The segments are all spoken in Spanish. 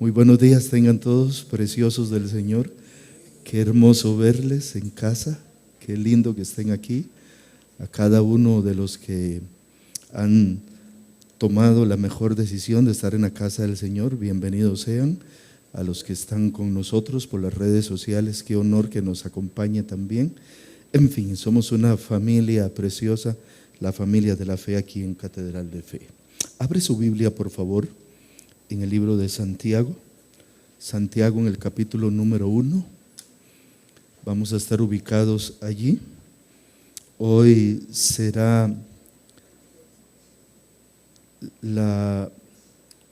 Muy buenos días tengan todos, preciosos del Señor. Qué hermoso verles en casa, qué lindo que estén aquí. A cada uno de los que han tomado la mejor decisión de estar en la casa del Señor, bienvenidos sean. A los que están con nosotros por las redes sociales, qué honor que nos acompañe también. En fin, somos una familia preciosa, la familia de la fe aquí en Catedral de Fe. Abre su Biblia, por favor, en el libro de Santiago. Santiago en el capítulo número 1. Vamos a estar ubicados allí. Hoy será la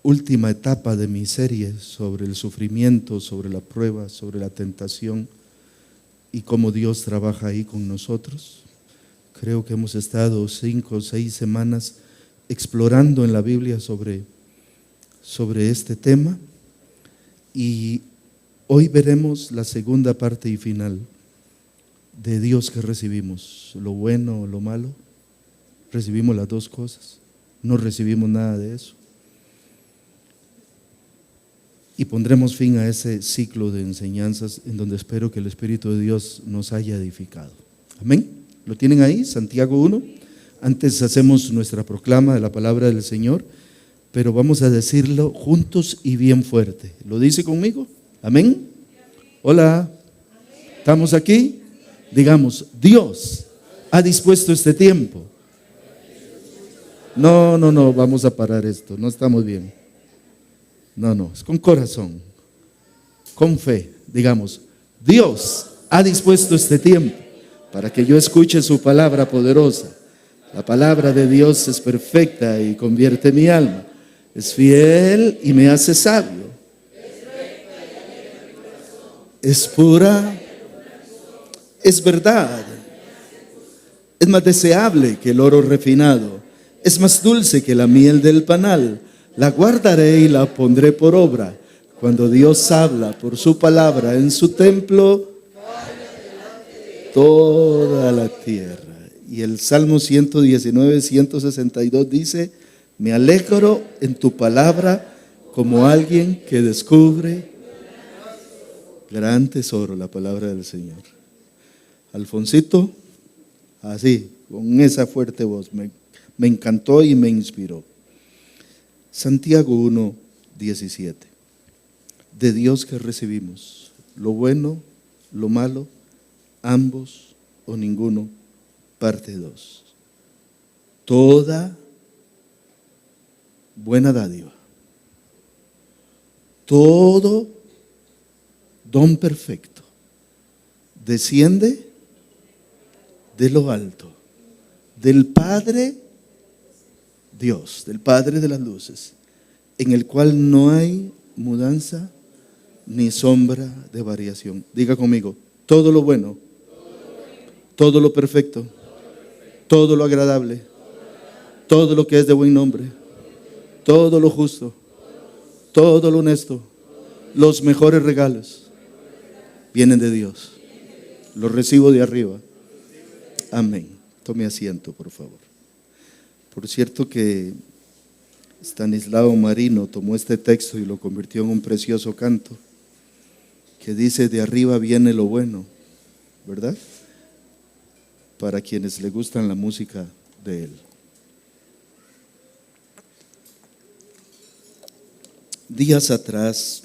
última etapa de mi serie sobre el sufrimiento, sobre la prueba, sobre la tentación y cómo Dios trabaja ahí con nosotros. Creo que hemos estado 5 o 6 semanas explorando en la Biblia sobre este tema y hoy veremos la segunda parte y final de Dios que recibimos, lo bueno o lo malo. Recibimos las dos cosas, no recibimos nada de eso. Y pondremos fin a ese ciclo de enseñanzas en donde espero que el Espíritu de Dios nos haya edificado. Amén. ¿Lo tienen ahí? Santiago 1. Antes hacemos nuestra proclama de la palabra del Señor, pero vamos a decirlo juntos y bien fuerte. ¿Lo dice conmigo? Amén. Hola. ¿Estamos aquí? Digamos, Dios ha dispuesto este tiempo. No, vamos a parar esto, no estamos bien. No, es con corazón, con fe. Digamos, Dios ha dispuesto este tiempo para que yo escuche su palabra poderosa. La palabra de Dios es perfecta y convierte mi alma. Es fiel y me hace sabio. Es pura, es verdad. Es más deseable que el oro refinado. Es más dulce que la miel del panal. La guardaré y la pondré por obra. Cuando Dios habla por su palabra en su templo, toda la tierra. Y el Salmo 119, 162 dice: me alegro en tu palabra como alguien que descubre gran tesoro, la palabra del Señor. Alfonsito, así, con esa fuerte voz, me encantó y me inspiró. Santiago 1, 17. De Dios que recibimos lo bueno, lo malo, ambos o ninguno. Parte 2. Toda buena dádiva, todo don perfecto desciende de lo alto, del Padre Dios, del Padre de las luces, en el cual no hay mudanza ni sombra de variación. Diga conmigo, todo lo bueno, todo lo perfecto, todo lo agradable, todo lo que es de buen nombre, todo lo justo, todo lo honesto, los mejores regalos vienen de Dios. Los recibo de arriba. Amén. Tome asiento, por favor. Por cierto que Stanislao Marino tomó este texto y lo convirtió en un precioso canto que dice: de arriba viene lo bueno, ¿verdad? Para quienes le gustan la música de él. Días atrás,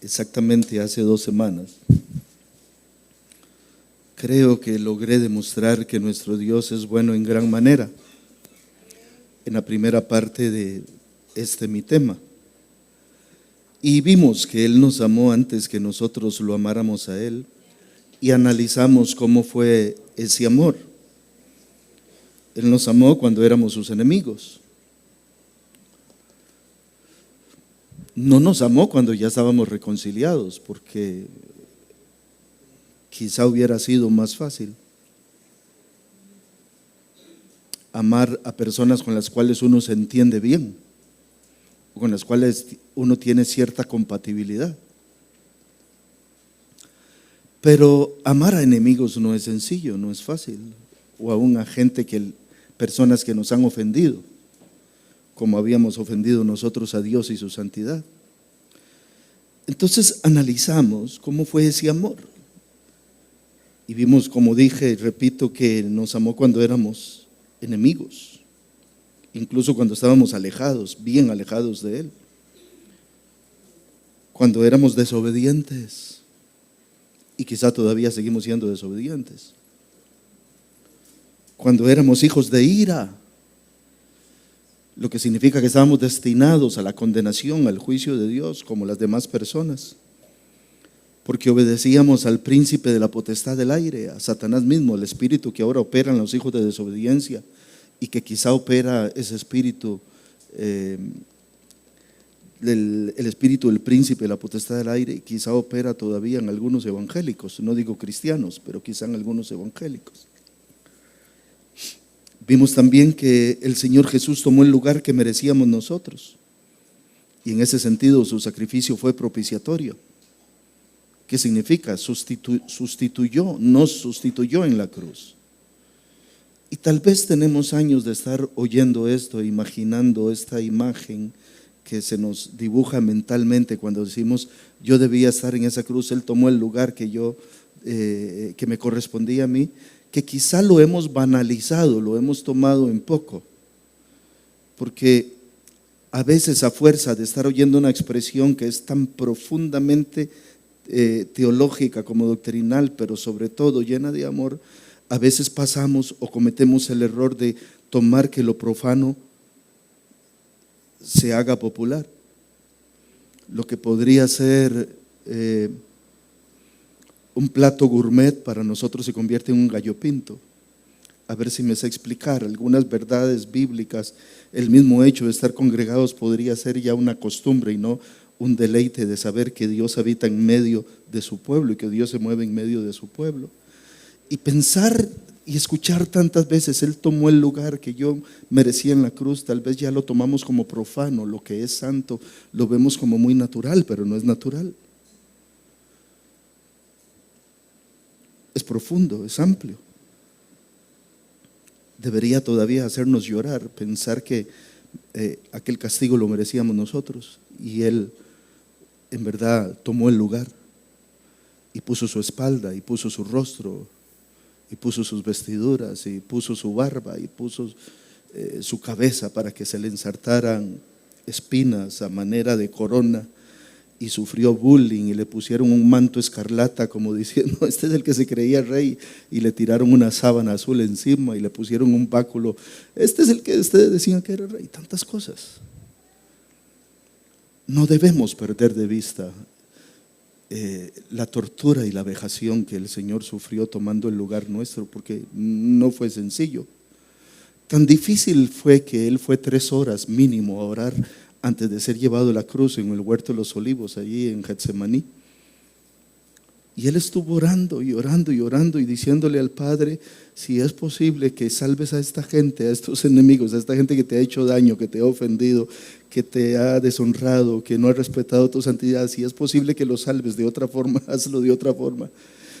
exactamente hace 2 semanas, creo que logré demostrar que nuestro Dios es bueno en gran manera. En la primera parte de mi tema. Y vimos que Él nos amó antes que nosotros lo amáramos a Él. Y analizamos cómo fue ese amor. Él nos amó cuando éramos sus enemigos. No nos amó cuando ya estábamos reconciliados, porque quizá hubiera sido más fácil amar a personas con las cuales uno se entiende bien, con las cuales uno tiene cierta compatibilidad. Pero amar a enemigos no es sencillo, no es fácil, o aún a personas que nos han ofendido, como habíamos ofendido nosotros a Dios y su santidad. Entonces analizamos cómo fue ese amor. Y vimos, como dije y repito, que nos amó cuando éramos enemigos, incluso cuando estábamos alejados, bien alejados de Él, cuando éramos desobedientes, y quizá todavía seguimos siendo desobedientes, cuando éramos hijos de ira, lo que significa que estábamos destinados a la condenación, al juicio de Dios, como las demás personas, porque obedecíamos al príncipe de la potestad del aire, a Satanás mismo, el espíritu que ahora opera en los hijos de desobediencia, y que quizá opera ese espíritu, el espíritu del príncipe de la potestad del aire, quizá opera todavía en algunos evangélicos, no digo cristianos, pero quizá en algunos evangélicos. Vimos también que el Señor Jesús tomó el lugar que merecíamos nosotros, y en ese sentido su sacrificio fue propiciatorio. ¿Qué significa? Sustituyó, nos sustituyó en la cruz. Y tal vez tenemos años de estar oyendo esto, imaginando esta imagen que se nos dibuja mentalmente cuando decimos, yo debía estar en esa cruz, Él tomó el lugar que me correspondía a mí, que quizá lo hemos banalizado, lo hemos tomado en poco, porque a veces a fuerza de estar oyendo una expresión que es tan profundamente teológica como doctrinal, pero sobre todo llena de amor, a veces pasamos o cometemos el error de tomar que lo profano se haga popular. Lo que podría ser un plato gourmet para nosotros se convierte en un gallo pinto. A ver si me sé explicar. Algunas verdades bíblicas, el mismo hecho de estar congregados podría ser ya una costumbre y no un deleite de saber que Dios habita en medio de su pueblo y que Dios se mueve en medio de su pueblo. Y pensar y escuchar tantas veces, Él tomó el lugar que yo merecía en la cruz, tal vez ya lo tomamos como profano, lo que es santo lo vemos como muy natural, pero no es natural. Es profundo, es amplio. Debería todavía hacernos llorar, pensar que aquel castigo lo merecíamos nosotros y Él en verdad tomó el lugar y puso su espalda y puso su rostro y puso sus vestiduras y puso su barba y puso su cabeza para que se le ensartaran espinas a manera de corona, y sufrió bullying y le pusieron un manto escarlata como diciendo, este es el que se creía rey, y le tiraron una sábana azul encima y le pusieron un báculo, este es el que ustedes decían que era rey. Tantas cosas. No debemos perder de vista la tortura y la vejación que el Señor sufrió tomando el lugar nuestro, porque no fue sencillo. Tan difícil fue que Él fue 3 horas mínimo a orar antes de ser llevado a la cruz en el huerto de los olivos, allí en Getsemaní. Y Él estuvo orando y orando y orando y diciéndole al Padre, si es posible que salves a esta gente, a estos enemigos, a esta gente que te ha hecho daño, que te ha ofendido, que te ha deshonrado, que no ha respetado tu santidad, si es posible que los salves de otra forma, hazlo de otra forma.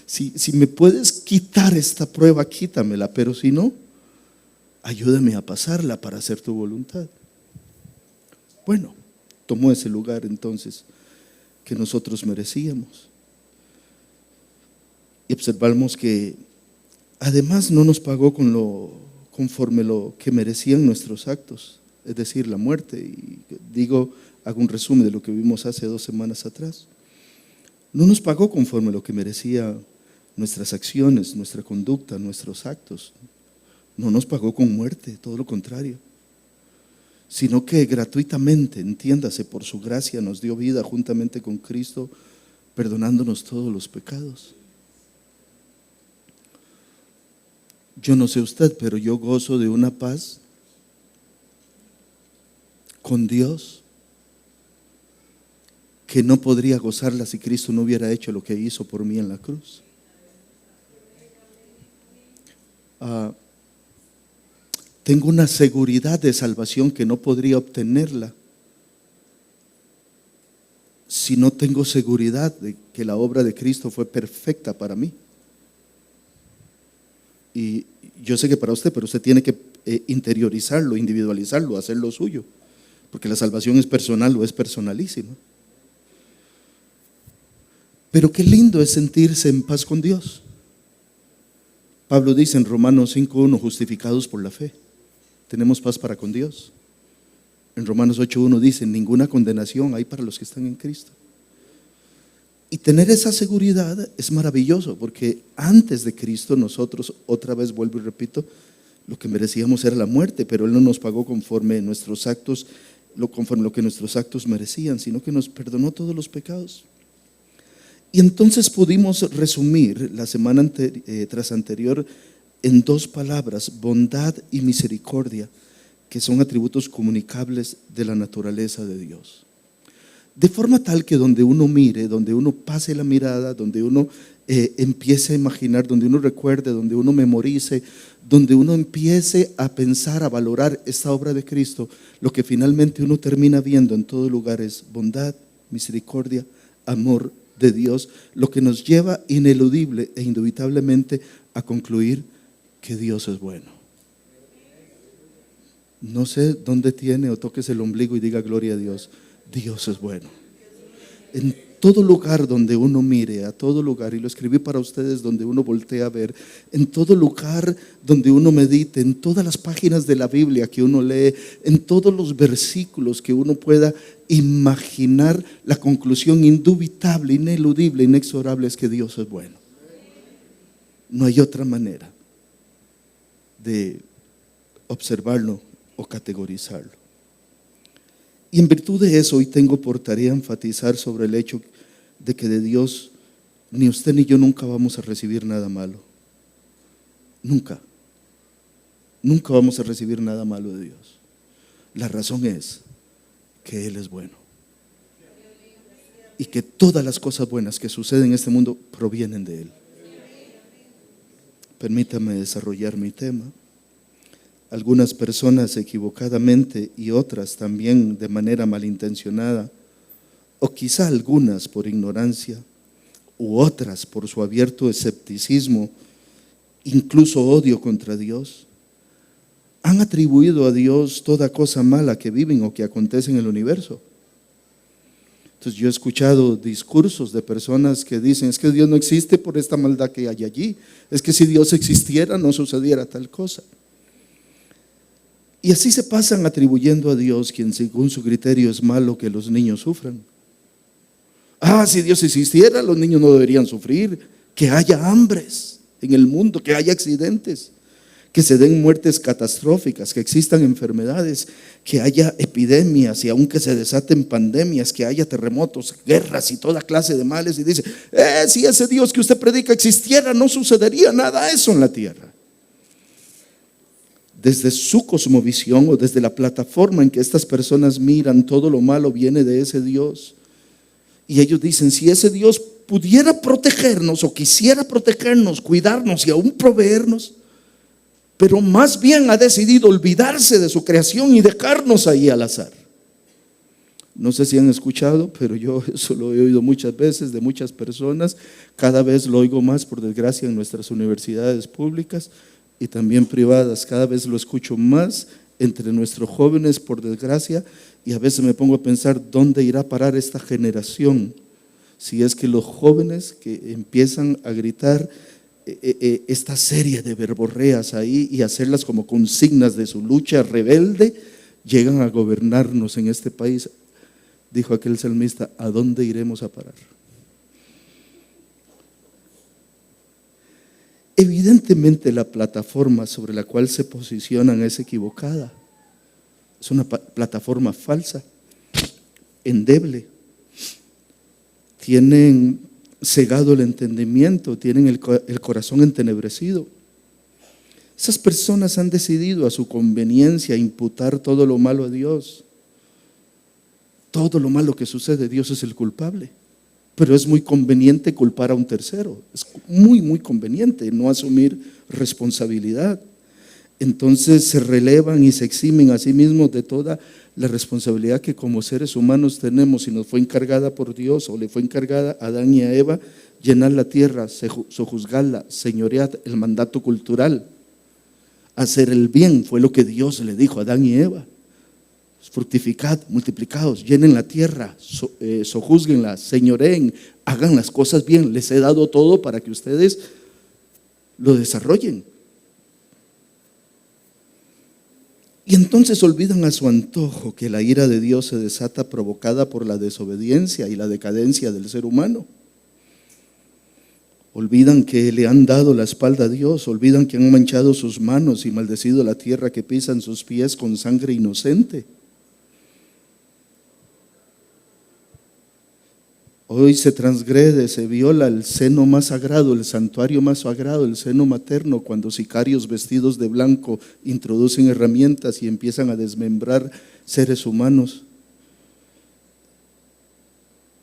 Si me puedes quitar esta prueba, quítamela, pero si no, ayúdame a pasarla para hacer tu voluntad. Bueno, tomó ese lugar entonces que nosotros merecíamos. Y observamos que además no nos pagó conforme lo que merecían nuestros actos, es decir, la muerte. Y hago un resumen de lo que vimos hace 2 semanas atrás. No nos pagó conforme lo que merecía nuestras acciones, nuestra conducta, nuestros actos. No nos pagó con muerte, todo lo contrario, sino que gratuitamente, entiéndase, por su gracia nos dio vida juntamente con Cristo, perdonándonos todos los pecados. Yo no sé usted, pero yo gozo de una paz con Dios que no podría gozarla si Cristo no hubiera hecho lo que hizo por mí en la cruz. Tengo una seguridad de salvación que no podría obtenerla si no tengo seguridad de que la obra de Cristo fue perfecta para mí. Y yo sé que para usted, pero usted tiene que interiorizarlo, individualizarlo, hacerlo suyo, porque la salvación es personal o es personalísima. Pero qué lindo es sentirse en paz con Dios. Pablo dice en Romanos 5:1, justificados por la fe, tenemos paz para con Dios. En Romanos 8:1 dice, ninguna condenación hay para los que están en Cristo. Y tener esa seguridad es maravilloso, porque antes de Cristo nosotros, otra vez vuelvo y repito, lo que merecíamos era la muerte, pero Él no nos pagó conforme nuestros actos, conforme lo que nuestros actos merecían, sino que nos perdonó todos los pecados. Y entonces pudimos resumir la semana tras anterior en 2 palabras, bondad y misericordia, que son atributos comunicables de la naturaleza de Dios. De forma tal que donde uno mire, donde uno pase la mirada, donde uno empiece a imaginar, donde uno recuerde, donde uno memorice, donde uno empiece a pensar, a valorar esta obra de Cristo, lo que finalmente uno termina viendo en todo lugar es bondad, misericordia, amor de Dios, lo que nos lleva ineludible e indubitablemente a concluir que Dios es bueno. No sé dónde tiene o toques el ombligo y diga gloria a Dios. Dios es bueno. En todo lugar donde uno mire, a todo lugar, y lo escribí para ustedes, donde uno voltea a ver, en todo lugar donde uno medite, en todas las páginas de la Biblia que uno lee, en todos los versículos que uno pueda imaginar, la conclusión indubitable, ineludible, inexorable es que Dios es bueno. No hay otra manera de observarlo o categorizarlo. Y en virtud de eso, hoy tengo por tarea enfatizar sobre el hecho de que de Dios ni usted ni yo nunca vamos a recibir nada malo. Nunca. Nunca vamos a recibir nada malo de Dios. La razón es que Él es bueno. Y que todas las cosas buenas que suceden en este mundo provienen de Él. Permítame desarrollar mi tema. Algunas personas equivocadamente y otras también de manera malintencionada, o quizá algunas por ignorancia, u otras por su abierto escepticismo, incluso odio contra Dios, han atribuido a Dios toda cosa mala que viven o que acontece en el universo. Entonces yo he escuchado discursos de personas que dicen, es que Dios no existe por esta maldad que hay allí, es que si Dios existiera no sucediera tal cosa. Y así se pasan atribuyendo a Dios, quien según su criterio es malo que los niños sufran. Si Dios existiera, los niños no deberían sufrir, que haya hambres en el mundo, que haya accidentes, que se den muertes catastróficas, que existan enfermedades, que haya epidemias y aun que se desaten pandemias, que haya terremotos, guerras y toda clase de males. Y dice, si ese Dios que usted predica existiera, no sucedería nada de eso en la tierra. Desde su cosmovisión o desde la plataforma en que estas personas miran, todo lo malo viene de ese Dios. Y ellos dicen, si ese Dios pudiera protegernos o quisiera protegernos, cuidarnos y aún proveernos, pero más bien ha decidido olvidarse de su creación y dejarnos ahí al azar. No sé si han escuchado, pero yo eso lo he oído muchas veces de muchas personas. Cada vez lo oigo más, por desgracia, en nuestras universidades públicas y también privadas. Cada vez lo escucho más entre nuestros jóvenes, por desgracia, y a veces me pongo a pensar dónde irá a parar esta generación si es que los jóvenes que empiezan a gritar esta serie de verborreas ahí y hacerlas como consignas de su lucha rebelde, llegan a gobernarnos en este país. Dijo aquel salmista, ¿a dónde iremos a parar? Evidentemente la plataforma sobre la cual se posicionan es equivocada. Es una plataforma falsa, endeble. Tienen cegado el entendimiento, tienen el corazón entenebrecido. Esas personas han decidido a su conveniencia imputar todo lo malo a Dios. Todo lo malo que sucede, Dios es el culpable. Pero es muy conveniente culpar a un tercero. Es muy conveniente no asumir responsabilidad. Entonces se relevan y se eximen a sí mismos de toda la responsabilidad que como seres humanos tenemos, y nos fue encargada por Dios, o le fue encargada a Adán y a Eva, llenar la tierra, sojuzgarla, señorear, el mandato cultural. Hacer el bien fue lo que Dios le dijo a Adán y Eva. Fructificad, multiplicaos, llenen la tierra, sojúzguenla, señoreen, Hagan las cosas bien. Les he dado todo para que ustedes lo desarrollen. Y entonces olvidan a su antojo que la ira de Dios se desata provocada por la desobediencia y la decadencia del ser humano. Olvidan que le han dado la espalda a Dios, olvidan que han manchado sus manos y maldecido la tierra que pisan sus pies con sangre inocente. Hoy se transgrede, se viola el seno más sagrado, el santuario más sagrado, el seno materno, cuando sicarios vestidos de blanco introducen herramientas y empiezan a desmembrar seres humanos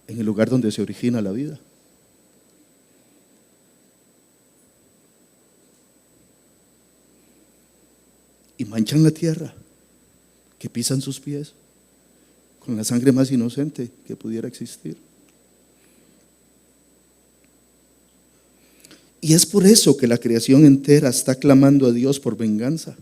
en el lugar donde se origina la vida. Y manchan la tierra que pisan sus pies con la sangre más inocente que pudiera existir. Y es por eso que la creación entera está clamando a Dios por venganza.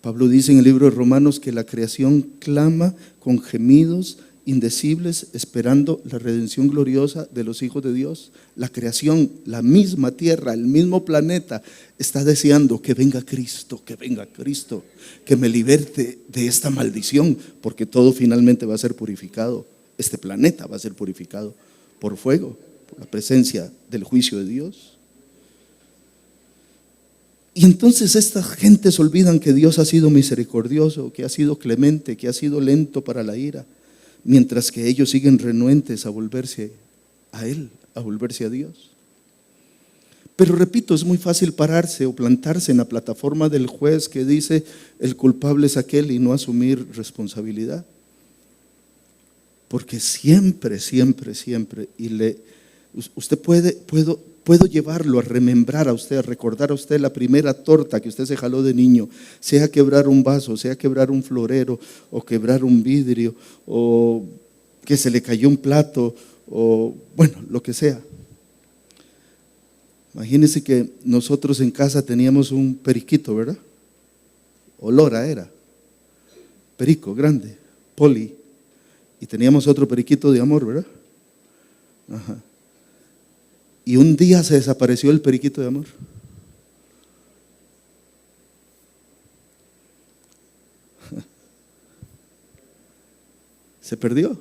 Pablo dice en el libro de Romanos que la creación clama con gemidos indecibles esperando la redención gloriosa de los hijos de Dios. La creación, la misma tierra, el mismo planeta está deseando que venga Cristo, que me liberte de esta maldición, porque todo finalmente va a ser purificado. Este planeta va a ser purificado por fuego, por la presencia del juicio de Dios. Y entonces estas gentes olvidan que Dios ha sido misericordioso, que ha sido clemente, que ha sido lento para la ira, mientras que ellos siguen renuentes a volverse a Él, a volverse a Dios. Pero repito, es muy fácil pararse o plantarse en la plataforma del juez que dice el culpable es aquel y no asumir responsabilidad. Porque siempre, usted puedo llevarlo a remembrar a usted, a recordar a usted la primera torta que usted se jaló de niño, sea quebrar un vaso, sea quebrar un florero, o quebrar un vidrio, o que se le cayó un plato, o bueno, lo que sea. Imagínense que nosotros en casa teníamos un periquito, ¿verdad? O lora era, perico grande, Poli, y teníamos otro periquito de amor, ¿verdad? Ajá. Y un día se desapareció el periquito de amor. Se perdió.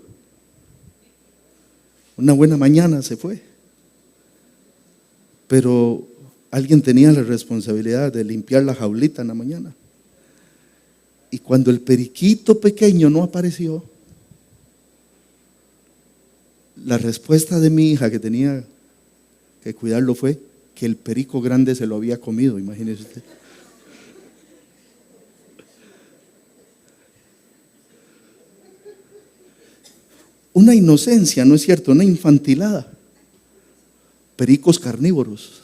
Una buena mañana se fue. Pero alguien tenía la responsabilidad de limpiar la jaulita en la mañana. Y cuando el periquito pequeño no apareció, la respuesta de mi hija, que tenía que cuidarlo, fue que el perico grande se lo había comido, imagínese usted. Una inocencia, ¿no es cierto? Una infantilada. Pericos carnívoros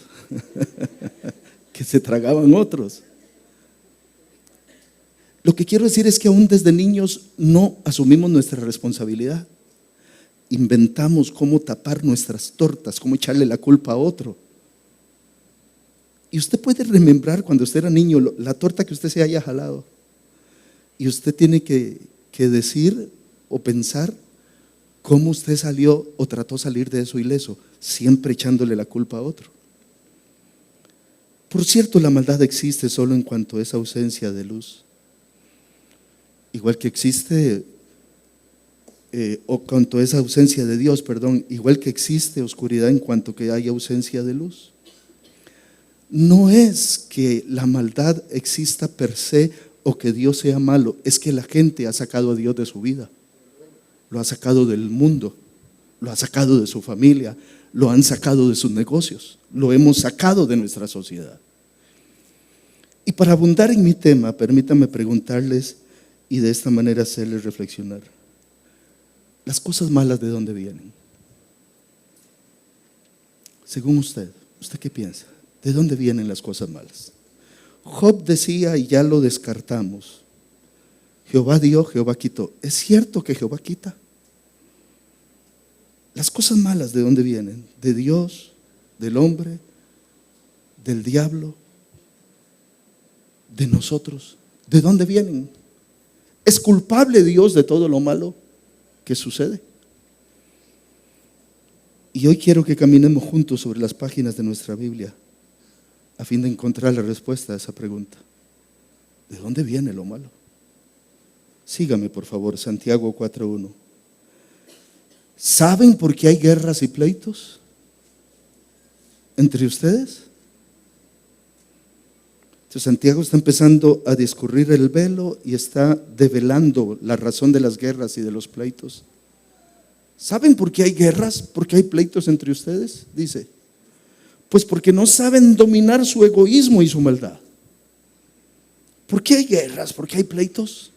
que se tragaban otros. Lo que quiero decir es que aún desde niños no asumimos nuestra responsabilidad. Inventamos cómo tapar nuestras tortas, cómo echarle la culpa a otro. Y usted puede remembrar cuando usted era niño la torta que usted se haya jalado. Y usted tiene que decir o pensar cómo usted salió o trató de salir de eso ileso, siempre echándole la culpa a otro. Por cierto, la maldad existe solo en cuanto a esa ausencia de luz. Igual que existe o cuanto a esa ausencia de Dios, igual que existe oscuridad en cuanto que hay ausencia de luz. No es que la maldad exista per se o que Dios sea malo, es que la gente ha sacado a Dios de su vida, lo ha sacado del mundo, lo ha sacado de su familia, lo han sacado de sus negocios, lo hemos sacado de nuestra sociedad. Y para abundar en mi tema, permítanme preguntarles y de esta manera hacerles reflexionar. Las cosas malas, ¿de dónde vienen? Según usted, ¿usted qué piensa? ¿De dónde vienen las cosas malas? Job decía, y ya lo descartamos, Jehová dio, Jehová quitó. ¿Es cierto que Jehová quita? Las cosas malas, ¿de dónde vienen? ¿De Dios? ¿Del hombre? ¿Del diablo? ¿De nosotros? ¿De dónde vienen? ¿Es culpable Dios de todo lo malo que sucede? Y hoy quiero que caminemos juntos sobre las páginas de nuestra Biblia a fin de encontrar la respuesta a esa pregunta. ¿De dónde viene lo malo? Sígame, por favor, Santiago 4:1. ¿Saben por qué hay guerras y pleitos entre ustedes? Entonces Santiago está empezando a discurrir el velo y está develando la razón de las guerras y de los pleitos. ¿Saben por qué hay guerras? ¿Por qué hay pleitos entre ustedes? Dice, pues porque no saben dominar su egoísmo y su maldad. ¿Por qué hay guerras? ¿Por qué hay pleitos?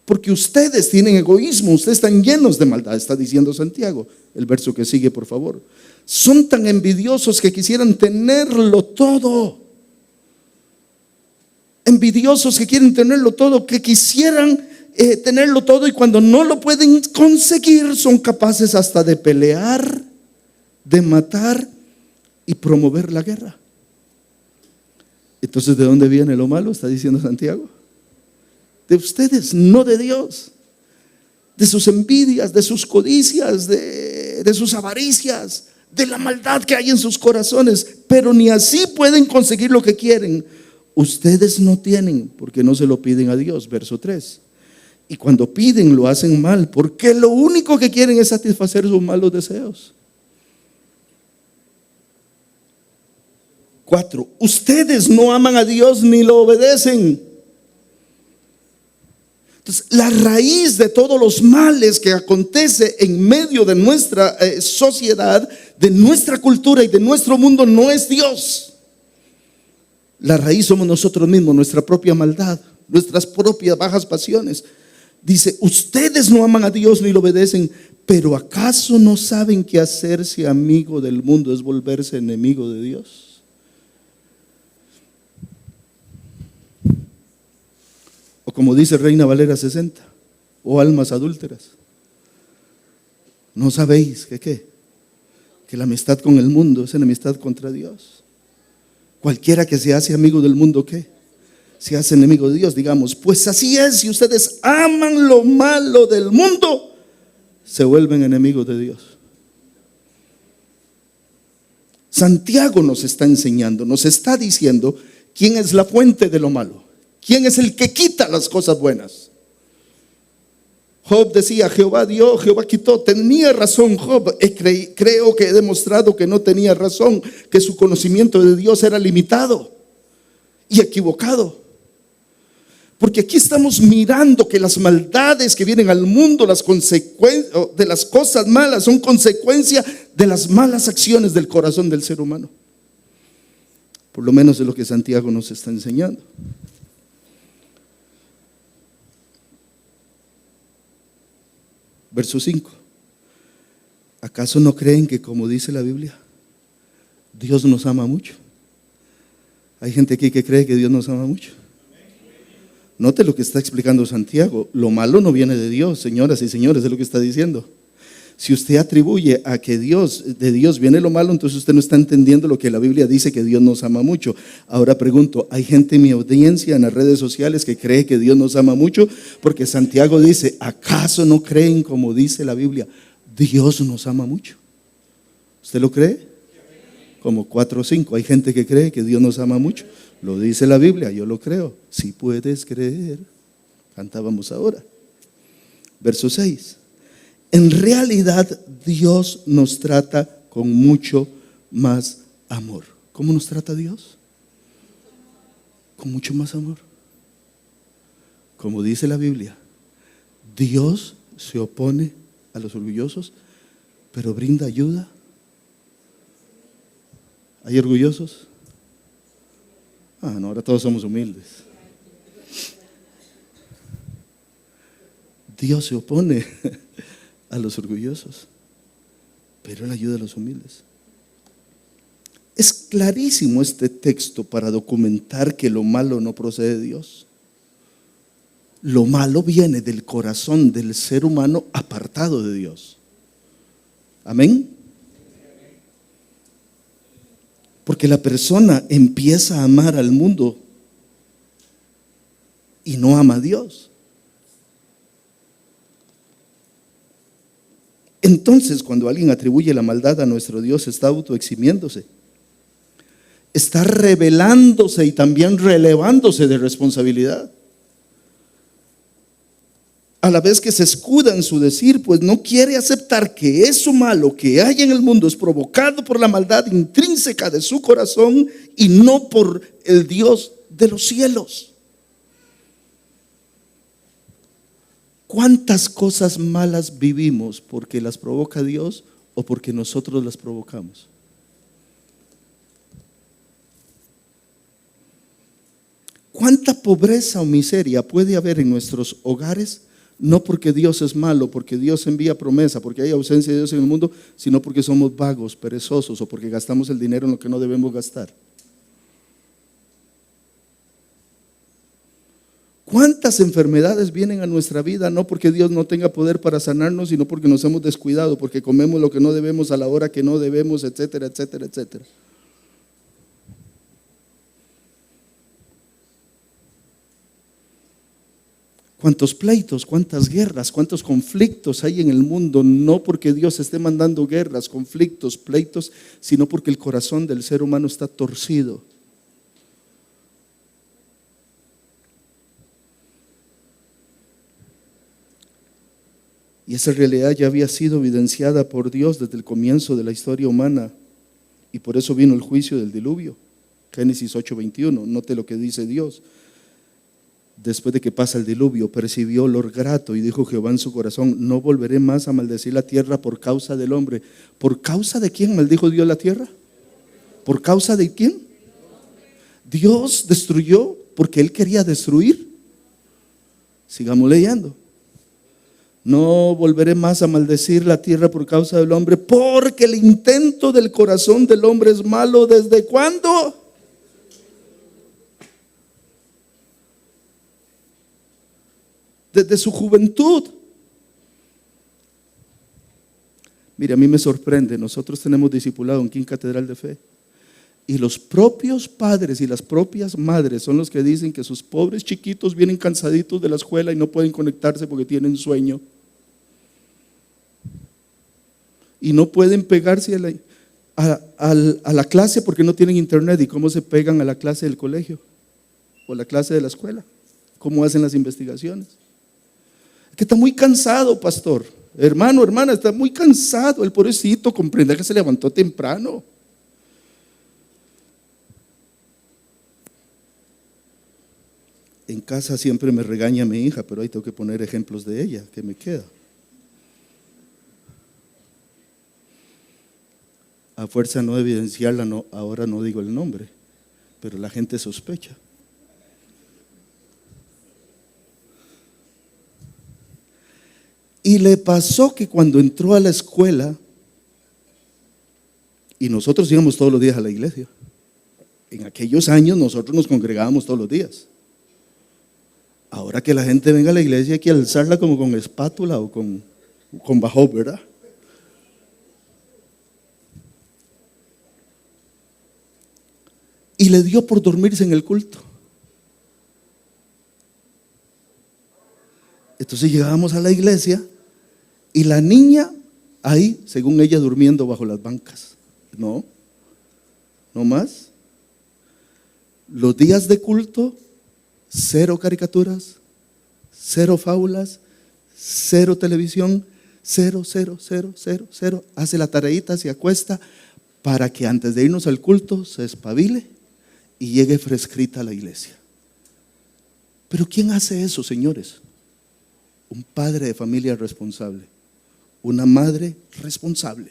Porque ustedes tienen egoísmo, ustedes están llenos de maldad, está diciendo Santiago. El verso que sigue, por favor. Son tan envidiosos que quisieran tenerlo todo. Envidiosos que quieren tenerlo todo, que quisieran tenerlo todo, y cuando no lo pueden conseguir son capaces hasta de pelear, de matar y promover la guerra. Entonces, ¿de dónde viene lo malo? Está diciendo Santiago. De ustedes, no de Dios. De sus envidias, de sus codicias, de sus avaricias, de la maldad que hay en sus corazones. Pero ni así pueden conseguir lo que quieren. Ustedes no tienen porque no se lo piden a Dios. Verso 3. Y cuando piden lo hacen mal, porque lo único que quieren es satisfacer sus malos deseos. 4. Ustedes no aman a Dios ni lo obedecen. Entonces, la raíz de todos los males que acontece en medio de nuestra sociedad, de nuestra cultura y de nuestro mundo no es Dios. La raíz somos nosotros mismos, nuestra propia maldad, nuestras propias bajas pasiones. Dice, ustedes no aman a Dios ni lo obedecen, pero ¿acaso no saben que hacerse amigo del mundo es volverse enemigo de Dios? O como dice Reina Valera 60, o almas adúlteras. ¿No sabéis que qué? Que la amistad con el mundo es enemistad contra Dios. Cualquiera que se hace amigo del mundo, ¿qué? Se hace enemigo de Dios. Digamos, pues así es, si ustedes aman lo malo del mundo, se vuelven enemigos de Dios. Santiago nos está enseñando, nos está diciendo quién es la fuente de lo malo, quién es el que quita las cosas buenas. Job decía, Jehová dio, Jehová quitó. Tenía razón Job. Creo que he demostrado que no tenía razón, que su conocimiento de Dios era limitado y equivocado. Porque aquí estamos mirando que las maldades que vienen al mundo, las consecuencias de las cosas malas, son consecuencia de las malas acciones del corazón del ser humano. Por lo menos es lo que Santiago nos está enseñando. Verso 5. ¿Acaso no creen que, como dice la Biblia, Dios nos ama mucho? Hay gente aquí que cree que Dios nos ama mucho. Note lo que está explicando Santiago. Lo malo no viene de Dios, señoras y señores, es lo que está diciendo. Si usted atribuye a que de Dios viene lo malo, entonces usted no está entendiendo lo que la Biblia dice, que Dios nos ama mucho. Ahora pregunto, ¿hay gente en mi audiencia en las redes sociales que cree que Dios nos ama mucho? Porque Santiago dice, ¿acaso no creen como dice la Biblia? Dios nos ama mucho. ¿Usted lo cree? Como 4 o 5. Hay gente que cree que Dios nos ama mucho. Lo dice la Biblia, yo lo creo. Si puedes creer. Cantábamos ahora. Verso 6. En realidad Dios nos trata con mucho más amor. ¿Cómo nos trata Dios? Con mucho más amor. Como dice la Biblia, Dios se opone a los orgullosos, pero brinda ayuda. ¿Hay orgullosos? No, ahora todos somos humildes. Dios se opone a los orgullosos, pero Él ayuda a los humildes. Es clarísimo este texto para documentar que lo malo no procede de Dios. Lo malo viene del corazón del ser humano apartado de Dios. Amén. Porque la persona empieza a amar al mundo y no ama a Dios. Entonces, cuando alguien atribuye la maldad a nuestro Dios, está autoeximiéndose, está rebelándose y también relevándose de responsabilidad. A la vez que se escuda en su decir, pues no quiere aceptar que eso malo que hay en el mundo es provocado por la maldad intrínseca de su corazón y no por el Dios de los cielos. ¿Cuántas cosas malas vivimos porque las provoca Dios o porque nosotros las provocamos? ¿Cuánta pobreza o miseria puede haber en nuestros hogares? No porque Dios es malo, porque Dios envía promesa, porque hay ausencia de Dios en el mundo, sino porque somos vagos, perezosos o porque gastamos el dinero en lo que no debemos gastar. ¿Cuántas enfermedades vienen a nuestra vida? No porque Dios no tenga poder para sanarnos, sino porque nos hemos descuidado, porque comemos lo que no debemos a la hora que no debemos, etcétera, etcétera, etcétera. Cuántos pleitos, cuántas guerras, cuántos conflictos hay en el mundo, no porque Dios esté mandando guerras, conflictos, pleitos, sino porque el corazón del ser humano está torcido. Y esa realidad ya había sido evidenciada por Dios desde el comienzo de la historia humana, y por eso vino el juicio del diluvio. Génesis 8:21, note lo que dice Dios. Después de que pasa el diluvio, percibió olor grato y dijo Jehová en su corazón: no volveré más a maldecir la tierra por causa del hombre. ¿Por causa de quién maldijo Dios la tierra? ¿Por causa de quién? Dios destruyó porque Él quería destruir. Sigamos leyendo. No volveré más a maldecir la tierra por causa del hombre, porque el intento del corazón del hombre es malo. ¿Desde cuándo? Desde su juventud. Mire, a mí me sorprende, nosotros tenemos discipulado en King Catedral de Fe, y los propios padres y las propias madres son los que dicen que sus pobres chiquitos vienen cansaditos de la escuela y no pueden conectarse porque tienen sueño, y no pueden pegarse a la clase porque no tienen internet. ¿Y cómo se pegan a la clase del colegio o la clase de la escuela? ¿Cómo hacen las investigaciones? Que está muy cansado, pastor. Hermano, hermana, está muy cansado. El pobrecito, comprenda que se levantó temprano. En casa siempre me regaña mi hija, pero ahí tengo que poner ejemplos de ella, que me queda. A fuerza no de evidenciarla, no, ahora no digo el nombre, pero la gente sospecha. Y le pasó que cuando entró a la escuela, y nosotros íbamos todos los días a la iglesia, en aquellos años nosotros nos congregábamos todos los días. Ahora que la gente venga a la iglesia hay que alzarla como con espátula o con bajo, ¿verdad? Y le dio por dormirse en el culto. Entonces llegábamos a la iglesia y la niña ahí, según ella, durmiendo bajo las bancas. No más. Los días de culto, 0 caricaturas, 0 fábulas, 0 televisión, 0. Hace la tareita, se acuesta para que antes de irnos al culto se espabile y llegue fresquita a la iglesia. Pero ¿quién hace eso, señores? Un padre de familia responsable, una madre responsable.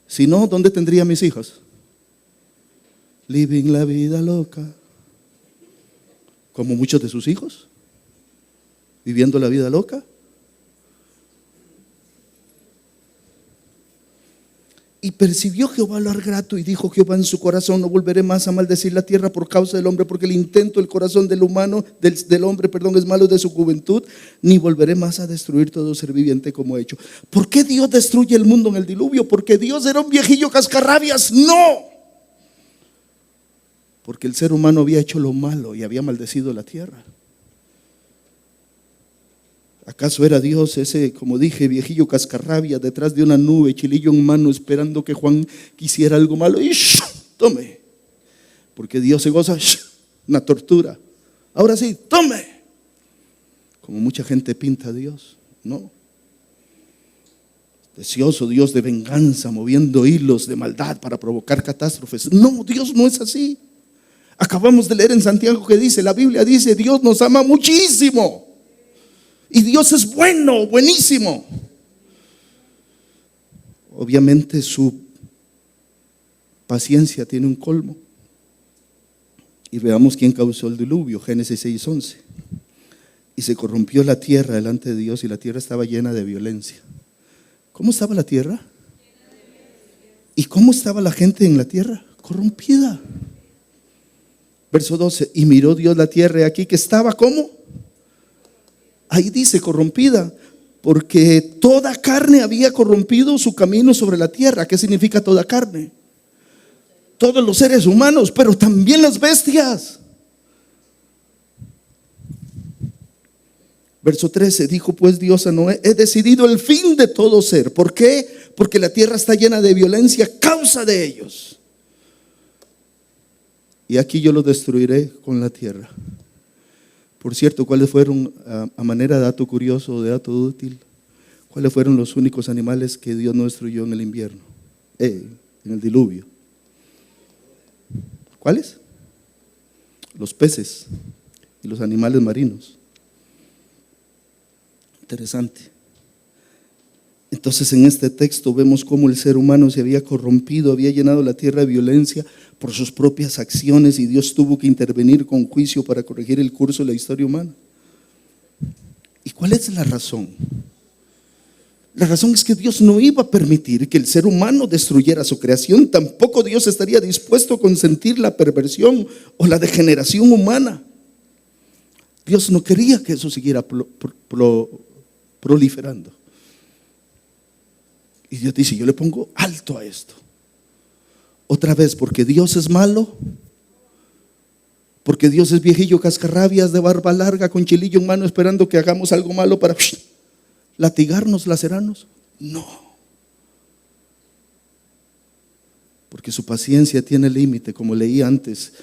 Si no, ¿dónde tendría mis hijos? Living la vida loca, como muchos de sus hijos, viviendo la vida loca. Y percibió Jehová olor grato y dijo Jehová en su corazón: no volveré más a maldecir la tierra por causa del hombre, porque el intento del corazón del hombre es malo de su juventud, ni volveré más a destruir todo ser viviente como he hecho. ¿Por qué Dios destruye el mundo en el diluvio? ¿Porque Dios era un viejillo cascarrabias? No, porque el ser humano había hecho lo malo y había maldecido la tierra. ¿Acaso era Dios ese, como dije, viejillo cascarrabia detrás de una nube, chilillo en mano, esperando que Juan quisiera algo malo? Y tome, porque Dios se goza una tortura. Ahora sí, tome. Como mucha gente pinta a Dios, no. Deseoso Dios de venganza, moviendo hilos de maldad para provocar catástrofes. No, Dios no es así. Acabamos de leer en Santiago que dice, la Biblia dice, Dios nos ama muchísimo. Y Dios es bueno, buenísimo. Obviamente su paciencia tiene un colmo. Y veamos quién causó el diluvio, Génesis 6:11. Y se corrompió la tierra delante de Dios y la tierra estaba llena de violencia. ¿Cómo estaba la tierra? ¿Y cómo estaba la gente en la tierra? Corrompida. Verso 12, y miró Dios la tierra y aquí que estaba, ¿cómo? Ahí dice corrompida, porque toda carne había corrompido su camino sobre la tierra. ¿Qué significa toda carne? Todos los seres humanos, pero también las bestias. Verso 13, dijo pues Dios a Noé, he decidido el fin de todo ser. ¿Por qué? Porque la tierra está llena de violencia a causa de ellos. Y aquí yo lo destruiré con la tierra. Por cierto, ¿cuáles fueron, a manera de dato curioso o de dato útil, cuáles fueron los únicos animales que Dios no destruyó en el invierno? En el diluvio. ¿Cuáles? Los peces y los animales marinos. Interesante. Entonces en este texto vemos cómo el ser humano se había corrompido, había llenado la tierra de violencia por sus propias acciones y Dios tuvo que intervenir con juicio para corregir el curso de la historia humana. ¿Y cuál es la razón? La razón es que Dios no iba a permitir que el ser humano destruyera su creación. Tampoco Dios estaría dispuesto a consentir la perversión o la degeneración humana. Dios no quería que eso siguiera proliferando. Y Dios dice, yo le pongo alto a esto. Otra vez, porque Dios es malo, porque Dios es viejillo cascarrabias de barba larga con chilillo en mano esperando que hagamos algo malo para latigarnos, lacerarnos. No. Porque su paciencia tiene límite, como leí antes,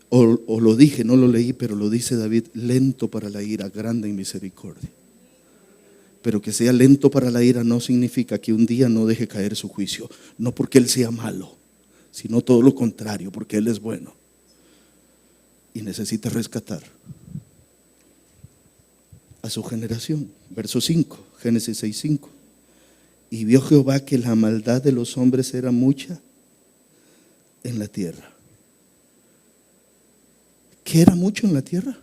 o lo dije, no lo leí, pero lo dice David, lento para la ira, grande en misericordia. Pero que sea lento para la ira no significa que un día no deje caer su juicio. No porque Él sea malo, sino todo lo contrario, porque Él es bueno y necesita rescatar a su generación. Verso 5, Génesis 6:5. Y vio Jehová que la maldad de los hombres era mucha en la tierra. ¿Qué era mucho en la tierra?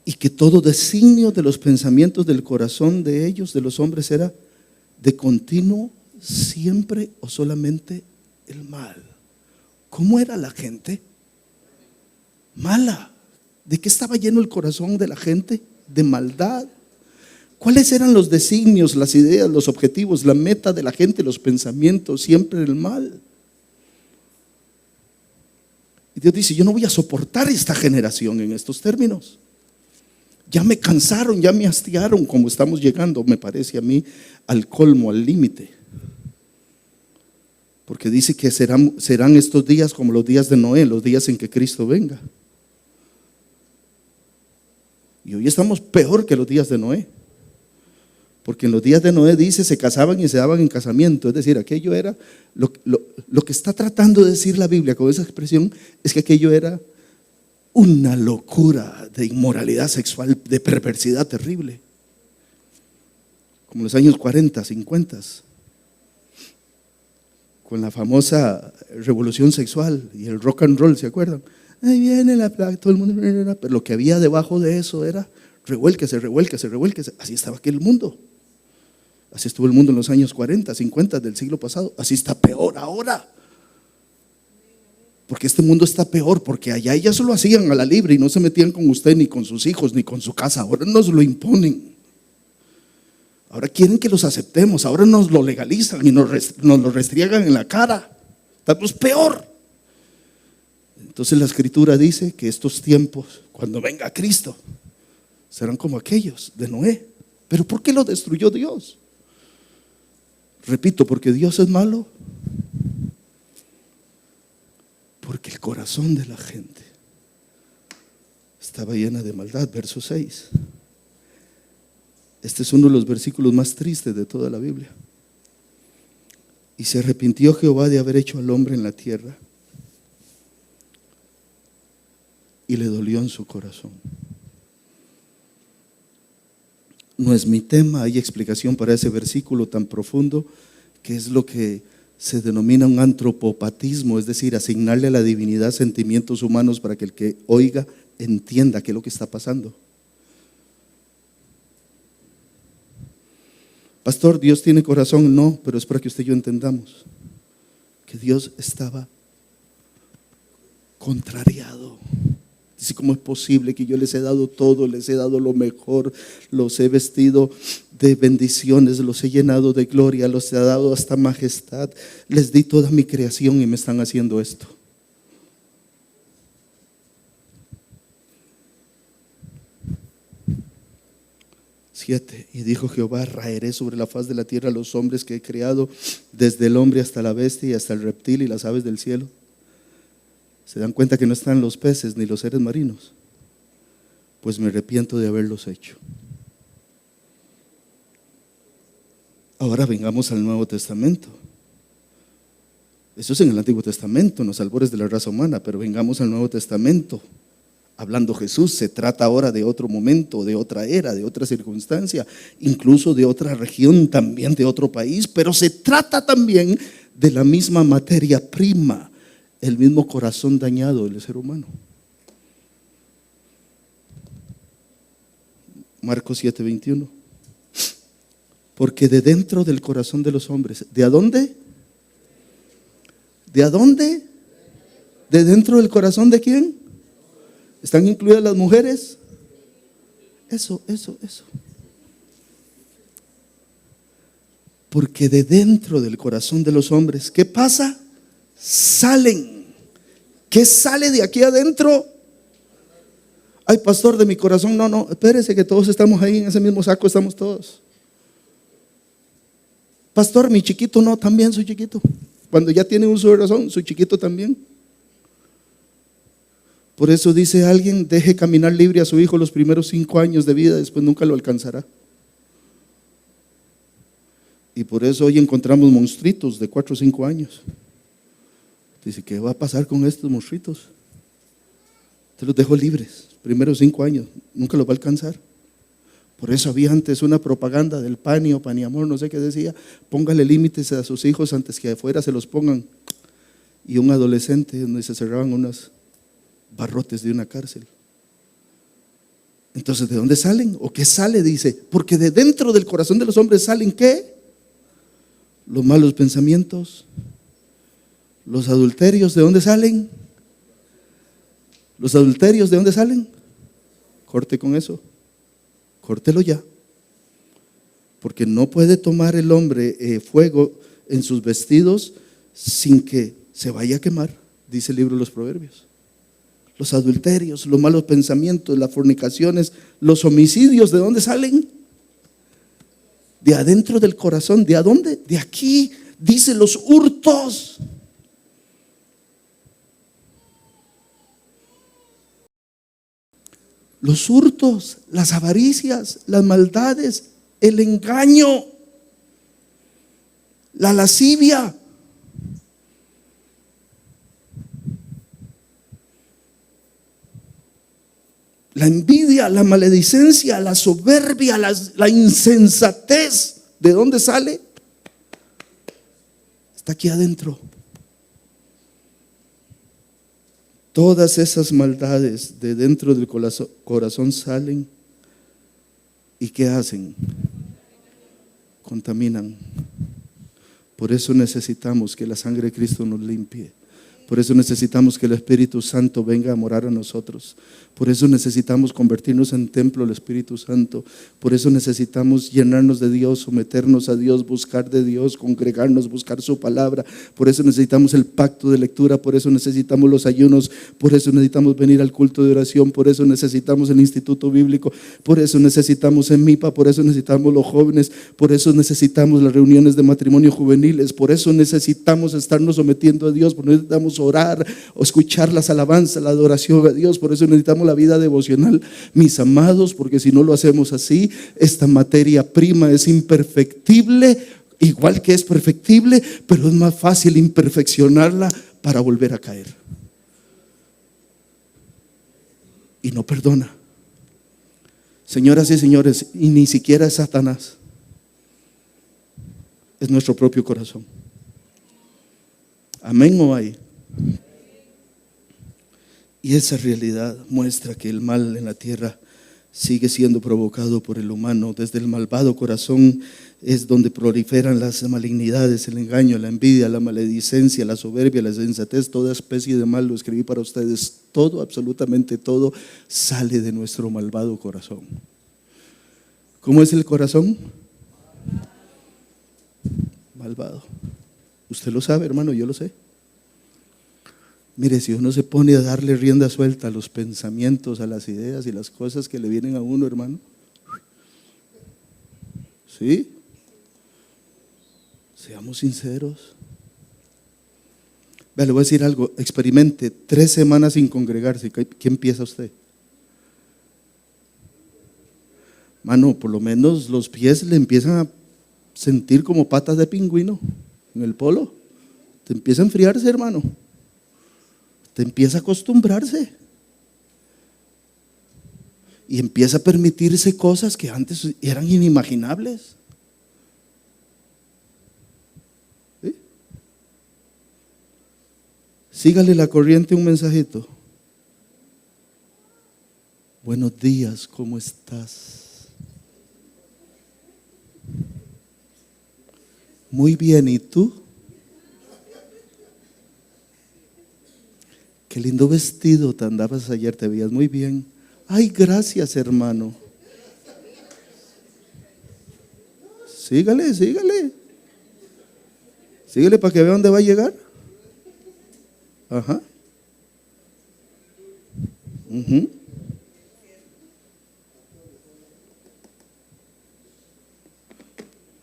Y que todo designio de los pensamientos del corazón de ellos, de los hombres, era de continuo, siempre o solamente el mal. ¿Cómo era la gente? Mala. ¿De qué estaba lleno el corazón de la gente? De maldad. ¿Cuáles eran los designios, las ideas, los objetivos, la meta de la gente, los pensamientos? Siempre el mal. Y Dios dice, yo no voy a soportar esta generación en estos términos. Ya me cansaron, ya me hastiaron, como estamos llegando, me parece a mí, al colmo, al límite. Porque dice que serán estos días como los días de Noé, los días en que Cristo venga. Y hoy estamos peor que los días de Noé. Porque en los días de Noé dice, se casaban y se daban en casamiento. Es decir, aquello era, lo que está tratando de decir la Biblia con esa expresión, es que aquello era una locura de inmoralidad sexual, de perversidad terrible. Como los años 40, 50, con la famosa revolución sexual y el rock and roll, ¿se acuerdan? Ahí viene la plaga, todo el mundo, pero lo que había debajo de eso era revuélquese, revuélquese, revuélquese. Así estaba aquel mundo. Así estuvo el mundo en los años 40, 50 del siglo pasado. Así está peor ahora. Porque este mundo está peor, porque allá ellas lo hacían a la libre y no se metían con usted, ni con sus hijos, ni con su casa. Ahora nos lo imponen. Ahora quieren que los aceptemos, ahora nos lo legalizan y nos lo restriegan en la cara. Estamos peor. Entonces la Escritura dice que estos tiempos, cuando venga Cristo, Serán como aquellos de Noé. ¿Pero por qué lo destruyó Dios? Repito, porque Dios es malo. Porque el corazón de la gente estaba llena de maldad. Verso 6. Este es uno de los versículos más tristes de toda la Biblia. Y se arrepintió Jehová de haber hecho al hombre en la tierra, y le dolió en su corazón. No es mi tema, hay explicación para ese versículo tan profundo, que es lo que se denomina un antropopatismo, es decir, asignarle a la divinidad sentimientos humanos para que el que oiga entienda qué es lo que está pasando. Pastor, ¿Dios tiene corazón? No, pero es para que usted y yo entendamos que Dios estaba contrariado. Dice, ¿cómo es posible que yo les he dado todo, les he dado lo mejor, los he vestido de bendiciones, los he llenado de gloria, los he dado hasta majestad, les di toda mi creación y me están haciendo esto? Y dijo Jehová, raeré sobre la faz de la tierra los hombres que he creado, desde el hombre hasta la bestia y hasta el reptil y las aves del cielo. ¿Se dan cuenta que no están los peces ni los seres marinos? Pues me arrepiento de haberlos hecho. Ahora vengamos al Nuevo Testamento. Eso es en el Antiguo Testamento, en los albores de la raza humana, pero vengamos al Nuevo Testamento. Hablando Jesús, se trata ahora de otro momento, de otra era, de otra circunstancia, incluso de otra región, también de otro país, pero se trata también de la misma materia prima, el mismo corazón dañado del ser humano. Marcos 7:21. Porque de dentro del corazón de los hombres, ¿de a dónde? ¿De a dónde? ¿De dentro del corazón de quién? ¿Están incluidas las mujeres? Eso. Porque de dentro del corazón de los hombres, ¿qué pasa? Salen. ¿Qué sale de aquí adentro? Ay, pastor, de mi corazón, no, espérese que todos estamos ahí en ese mismo saco, estamos todos. Pastor, mi chiquito, no, también soy chiquito. Cuando ya tiene uso de razón, soy chiquito también. Por eso dice alguien, deje caminar libre a su hijo los primeros 5 años de vida, después nunca lo alcanzará. Y por eso hoy encontramos monstruitos de 4 o 5 años. Dice, ¿qué va a pasar con estos monstruitos? Te los dejo libres, primeros 5 años, nunca los va a alcanzar. Por eso había antes una propaganda del Pani o Paniamor, no sé qué decía, póngale límites a sus hijos antes que afuera se los pongan. Y un adolescente donde se cerraban unos barrotes de una cárcel. Entonces, ¿de dónde salen? ¿O qué sale? Dice, porque de dentro del corazón de los hombres salen ¿qué? Los malos pensamientos, los adulterios. ¿De dónde salen? Los adulterios, ¿de dónde salen? Corte con eso, córtelo ya, porque no puede tomar el hombre fuego en sus vestidos sin que se vaya a quemar, dice el libro de los Proverbios. Los adulterios, los malos pensamientos, las fornicaciones, los homicidios, ¿de dónde salen? De adentro del corazón. ¿De a dónde? De aquí. Dice los hurtos. Los hurtos, las avaricias, las maldades, el engaño, la lascivia. La envidia, la maledicencia, la soberbia, la insensatez. ¿De dónde sale? Está aquí adentro. Todas esas maldades de dentro del corazón salen. ¿Y qué hacen? Contaminan. Por eso necesitamos que la sangre de Cristo nos limpie. Por eso necesitamos que el Espíritu Santo venga a morar a nosotros. Por eso necesitamos convertirnos en templo del Espíritu Santo. Por eso necesitamos llenarnos de Dios, someternos a Dios, buscar de Dios, congregarnos, buscar su palabra. Por eso necesitamos el pacto de lectura. Por eso necesitamos los ayunos. Por eso necesitamos venir al culto de oración. Por eso necesitamos el instituto bíblico. Por eso necesitamos en MIPA. Por eso necesitamos los jóvenes. Por eso necesitamos las reuniones de matrimonio juveniles. Por eso necesitamos estarnos sometiendo a Dios. Por eso necesitamos orar o escuchar las alabanzas, la adoración a Dios. Por eso necesitamos la vida devocional, mis amados, porque si no lo hacemos así, esta materia prima es imperfectible, igual que es perfectible, pero es más fácil imperfeccionarla para volver a caer. Y no perdona. Señoras y señores, y ni siquiera es Satanás, es nuestro propio corazón. Amén o hay. Y esa realidad muestra que el mal en la tierra sigue siendo provocado por el humano. Desde el malvado corazón es donde proliferan las malignidades, el engaño, la envidia, la maledicencia, la soberbia, la insensatez, toda especie de mal. Lo escribí para ustedes. Todo, absolutamente todo, sale de nuestro malvado corazón. ¿Cómo es el corazón? Malvado. Usted lo sabe, hermano, yo lo sé. Mire, si uno se pone a darle rienda suelta a los pensamientos, a las ideas y las cosas que le vienen a uno, hermano, ¿sí? Seamos sinceros. Vea, le voy a decir algo, experimente 3 semanas sin congregarse. ¿Qué empieza usted? Mano, por lo menos los pies le empiezan a sentir como patas de pingüino en el polo. Te empieza a enfriarse, hermano. Te empieza a acostumbrarse y empieza a permitirse cosas que antes eran inimaginables. ¿Sí? Sígale la corriente un mensajito. Buenos días, ¿cómo estás? Muy bien, ¿y tú? Qué lindo vestido te andabas ayer, te veías muy bien. Ay, gracias, hermano. Sígale, sígale. Sígale para que vea dónde va a llegar. Ajá.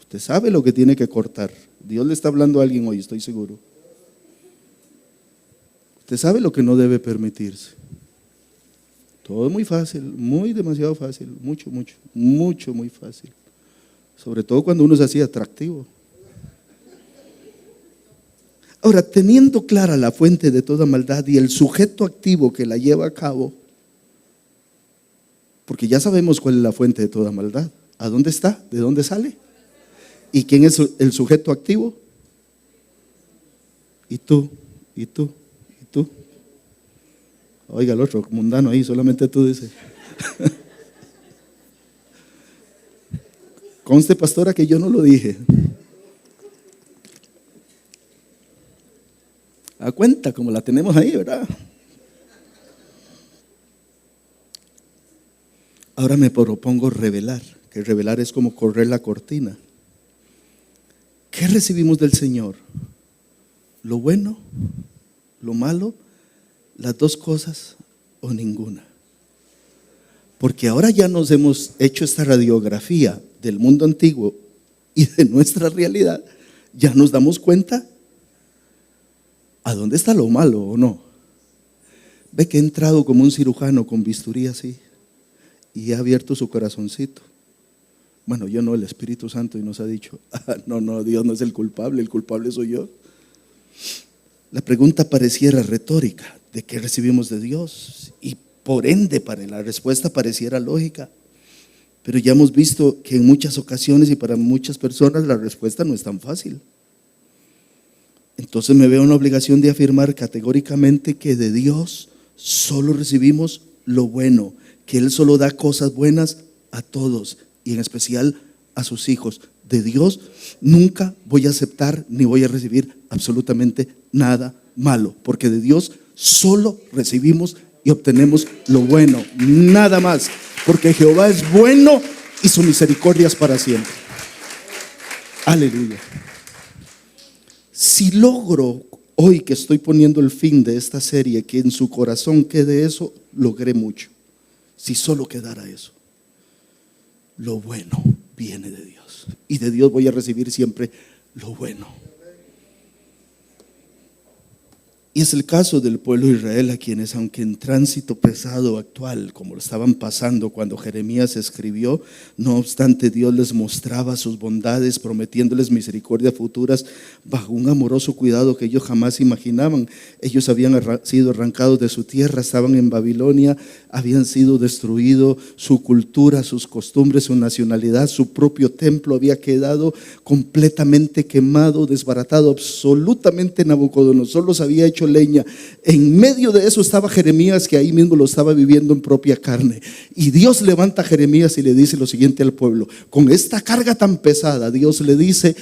Usted sabe lo que tiene que cortar. Dios le está hablando a alguien hoy, estoy seguro. Usted sabe lo que no debe permitirse. Todo es muy fácil, muy demasiado fácil, mucho, muy fácil. Sobre todo cuando uno es así atractivo. Ahora, teniendo clara la fuente de toda maldad y el sujeto activo que la lleva a cabo, porque ya sabemos cuál es la fuente de toda maldad. ¿A dónde está? ¿De dónde sale? ¿Y quién es el sujeto activo? ¿Y tú? ¿Y tú? ¿Tú? Oiga, el otro mundano ahí, solamente tú dices. Conste, pastora, que yo no lo dije. A cuenta, como la tenemos ahí, ¿verdad? Ahora me propongo revelar, que revelar es como correr la cortina. ¿Qué recibimos del Señor? ¿Lo bueno? ¿Lo malo? ¿Las dos cosas o ninguna? Porque ahora ya nos hemos hecho esta radiografía del mundo antiguo y de nuestra realidad. Ya nos damos cuenta a dónde está lo malo o no. Ve que he entrado como un cirujano con bisturí así y he abierto su corazoncito. Bueno, yo no, el Espíritu Santo, y nos ha dicho, no, Dios no es el culpable soy yo. La pregunta pareciera retórica, ¿de qué recibimos de Dios? Y por ende, para la respuesta pareciera lógica. Pero ya hemos visto que en muchas ocasiones y para muchas personas la respuesta no es tan fácil. Entonces me veo en la obligación de afirmar categóricamente que de Dios solo recibimos lo bueno, que Él solo da cosas buenas a todos y en especial a sus hijos. de Dios, nunca voy a aceptar ni voy a recibir absolutamente nada malo, porque de Dios solo recibimos y obtenemos lo bueno, nada más, porque Jehová es bueno y su misericordia es para siempre. Aleluya. Si logro hoy que estoy poniendo el fin de esta serie, que en su corazón quede eso, logré mucho. Si solo quedara eso. Lo bueno viene de Dios, y de Dios voy a recibir siempre lo bueno. Y es el caso del pueblo de Israel, a quienes, aunque en tránsito pesado actual, como lo estaban pasando cuando Jeremías escribió, no obstante Dios les mostraba sus bondades, prometiéndoles misericordias futuras bajo un amoroso cuidado que ellos jamás imaginaban. Ellos habían sido arrancados de su tierra, estaban en Babilonia, habían sido destruido su cultura, sus costumbres, su nacionalidad, su propio templo había quedado completamente quemado, desbaratado. Absolutamente Nabucodonosor los había hecho leña. En medio de eso estaba Jeremías, que ahí mismo lo estaba viviendo en propia carne. Y Dios levanta a Jeremías y le dice lo siguiente al pueblo: con esta carga tan pesada, Dios le dice: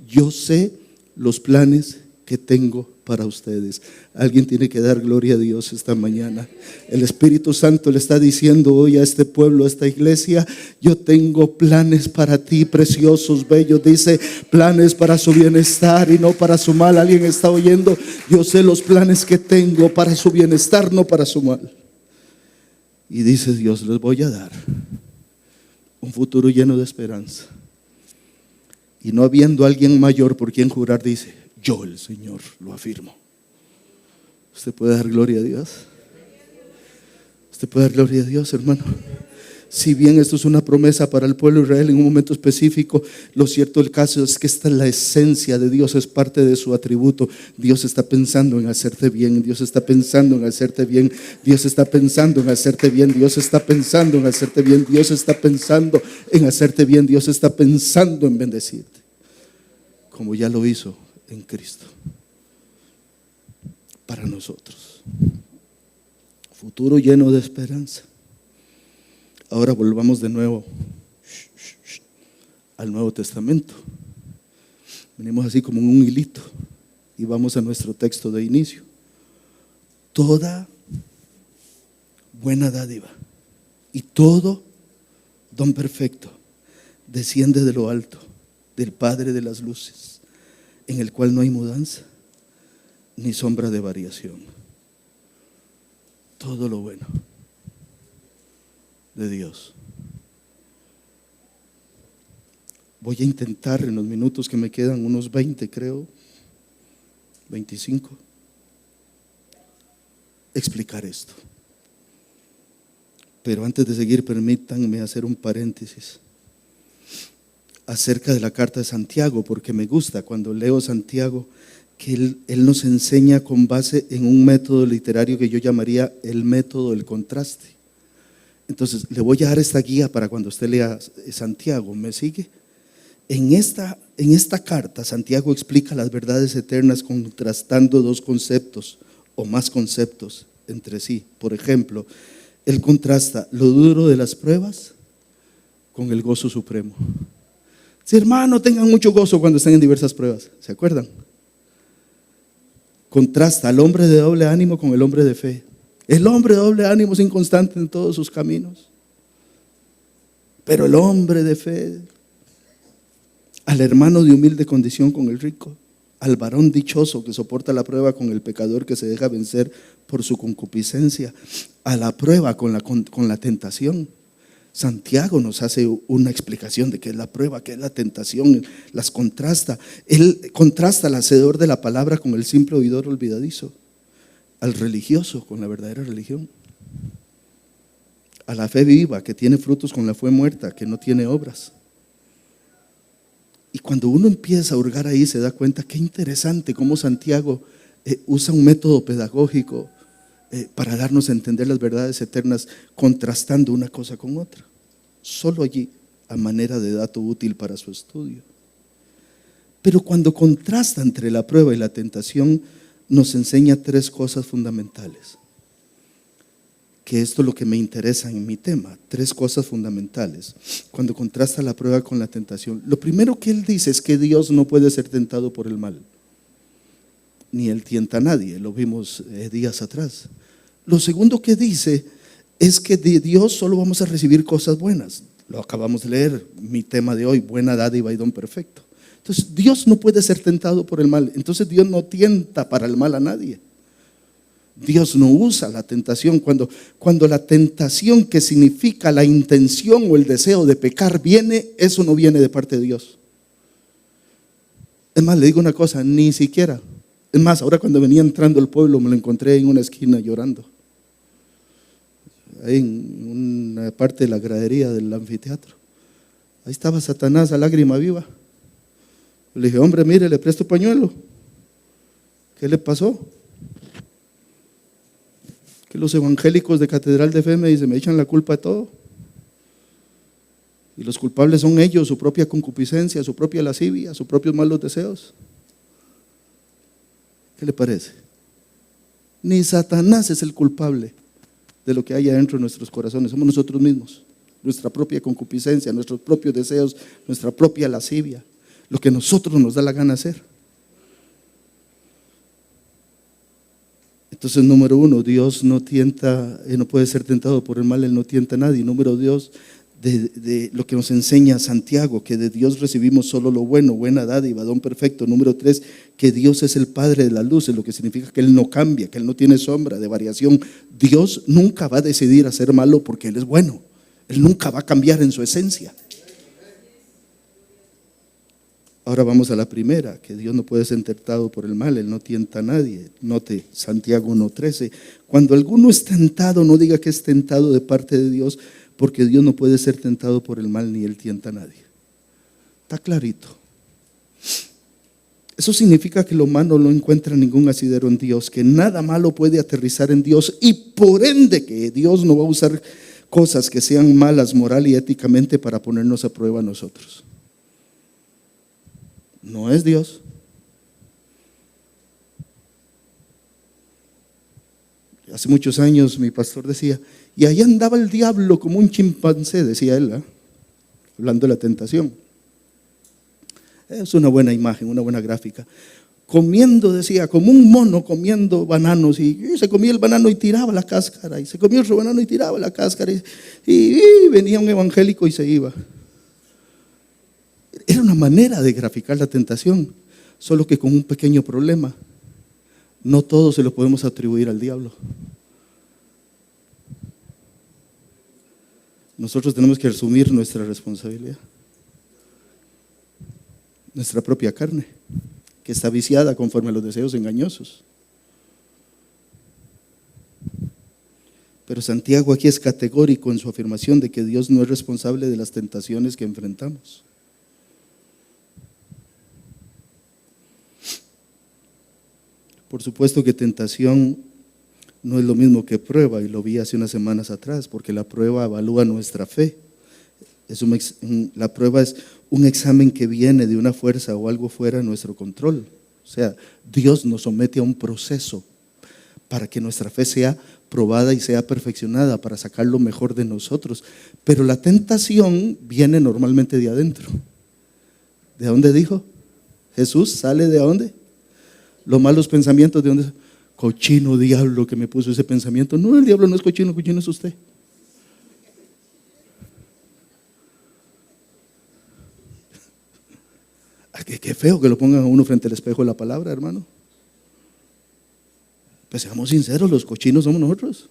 yo sé los planes que tengo para ustedes. Alguien tiene que dar gloria a Dios esta mañana. El Espíritu Santo le está diciendo hoy a este pueblo, a esta iglesia: yo tengo planes para ti, preciosos, bellos. Dice: planes para su bienestar y no para su mal. ¿Alguien está oyendo? Yo sé los planes que tengo para su bienestar, no para su mal. Y dice Dios: les voy a dar un futuro lleno de esperanza. Y no habiendo alguien mayor por quien jurar, dice: yo, el Señor, lo afirmo. ¿Usted puede dar gloria a Dios? ¿Usted puede dar gloria a Dios, hermano? Si bien esto es una promesa para el pueblo de Israel en un momento específico, lo cierto del caso es que esta es la esencia de Dios, es parte de su atributo. Dios está pensando en hacerte bien, Dios está pensando en hacerte bien, Dios está pensando en hacerte bien, Dios está pensando en hacerte bien, Dios está pensando en hacerte bien, Dios está pensando en bendecirte, como ya lo hizo en Cristo para nosotros. Futuro lleno de esperanza. Ahora volvamos de nuevo al Nuevo Testamento. Venimos así como en un hilito y vamos a nuestro texto de inicio. Toda buena dádiva y todo don perfecto desciende de lo alto, del Padre de las luces, en el cual no hay mudanza ni sombra de variación. Todo lo bueno de Dios. Voy a intentar en los minutos que me quedan, unos 20 creo, 25, explicar esto. Pero antes de seguir, permítanme hacer un paréntesis acerca de la carta de Santiago, porque me gusta cuando leo Santiago que él nos enseña con base en un método literario que yo llamaría el método del contraste. Entonces le voy a dar esta guía para cuando usted lea Santiago. ¿Me sigue? En esta carta Santiago explica las verdades eternas contrastando dos conceptos o más conceptos entre sí. Por ejemplo, él contrasta lo duro de las pruebas con el gozo supremo. Sí, hermano, tengan mucho gozo cuando estén en diversas pruebas. ¿Se acuerdan? Contrasta al hombre de doble ánimo con el hombre de fe. El hombre de doble ánimo es inconstante en todos sus caminos, pero el hombre de fe, al hermano de humilde condición con el rico, al varón dichoso que soporta la prueba con el pecador que se deja vencer por su concupiscencia, a la prueba con la tentación. Santiago nos hace una explicación de qué es la prueba, qué es la tentación, las contrasta. Él contrasta al hacedor de la palabra con el simple oidor olvidadizo, al religioso con la verdadera religión, a la fe viva que tiene frutos con la fe muerta que no tiene obras. Y cuando uno empieza a hurgar ahí se da cuenta qué interesante cómo Santiago usa un método pedagógico para darnos a entender las verdades eternas, contrastando una cosa con otra, solo allí, a manera de dato útil para su estudio. Pero cuando contrasta entre la prueba y la tentación, nos enseña tres cosas fundamentales: que esto es lo que me interesa en mi tema. 3 cosas fundamentales cuando contrasta la prueba con la tentación. Lo primero que él dice es que Dios no puede ser tentado por el mal, ni él tienta a nadie, lo vimos días atrás. Lo segundo que dice es que de Dios solo vamos a recibir cosas buenas. Lo acabamos de leer, mi tema de hoy, buena dádiva y don perfecto. Entonces Dios no puede ser tentado por el mal. Entonces Dios no tienta para el mal a nadie. Dios no usa la tentación. Cuando la tentación, que significa la intención o el deseo de pecar, viene, eso no viene de parte de Dios. Es más, le digo una cosa, ni siquiera. Es más, ahora cuando venía entrando al pueblo me lo encontré en una esquina llorando. Ahí en una parte de la gradería del anfiteatro. Ahí estaba Satanás a lágrima viva. Le dije, hombre, mire, le presto pañuelo. ¿Qué le pasó? Que los evangélicos de Catedral de Fe me dicen, me echan la culpa de todo. Y los culpables son ellos, su propia concupiscencia, su propia lascivia, sus propios malos deseos. ¿Qué le parece? Ni Satanás es el culpable de lo que hay adentro de nuestros corazones, somos nosotros mismos. Nuestra propia concupiscencia, nuestros propios deseos, nuestra propia lascivia, lo que nosotros nos da la gana hacer. Entonces, número 1, Dios no tienta, no puede ser tentado por el mal, Él no tienta a nadie. Número 2, de lo que nos enseña Santiago, que de Dios recibimos solo lo bueno, buena dádiva, don perfecto. Número 3, que Dios es el Padre de las luces, lo que significa que Él no cambia, que Él no tiene sombra de variación. Dios nunca va a decidir hacer malo porque Él es bueno. Él nunca va a cambiar en su esencia. Ahora vamos a la primera, que Dios no puede ser tentado por el mal, Él no tienta a nadie. Note Santiago 1:13. Cuando alguno es tentado, no diga que es tentado de parte de Dios, porque Dios no puede ser tentado por el mal, ni Él tienta a nadie. Está clarito. Eso significa que lo malo no encuentra ningún asidero en Dios, que nada malo puede aterrizar en Dios, y por ende que Dios no va a usar cosas que sean malas moral y éticamente para ponernos a prueba a nosotros. No es Dios. Hace muchos años mi pastor decía, y ahí andaba el diablo como un chimpancé, decía él, hablando de la tentación. Es una buena imagen, una buena gráfica. Comiendo, decía, como un mono comiendo bananos, y se comía el banano y tiraba la cáscara, y se comía otro banano y tiraba la cáscara, y venía un evangélico y se iba. Era una manera de graficar la tentación, solo que con un pequeño problema. No todo se lo podemos atribuir al diablo. Nosotros tenemos que asumir nuestra responsabilidad. Nuestra propia carne, que está viciada conforme a los deseos engañosos. Pero Santiago aquí es categórico en su afirmación de que Dios no es responsable de las tentaciones que enfrentamos. Por supuesto que tentación no es lo mismo que prueba, y lo vi hace unas semanas atrás, porque la prueba evalúa nuestra fe. La prueba es un examen que viene de una fuerza o algo fuera de nuestro control. O sea, Dios nos somete a un proceso para que nuestra fe sea probada y sea perfeccionada, para sacar lo mejor de nosotros. Pero la tentación viene normalmente de adentro. ¿De dónde dijo? Jesús sale de dónde? Los malos pensamientos, ¿de dónde? Cochino diablo que me puso ese pensamiento. No, el diablo no es cochino, cochino es usted. Qué feo que lo pongan a uno frente al espejo de la palabra, hermano. Pues seamos sinceros, los cochinos somos nosotros.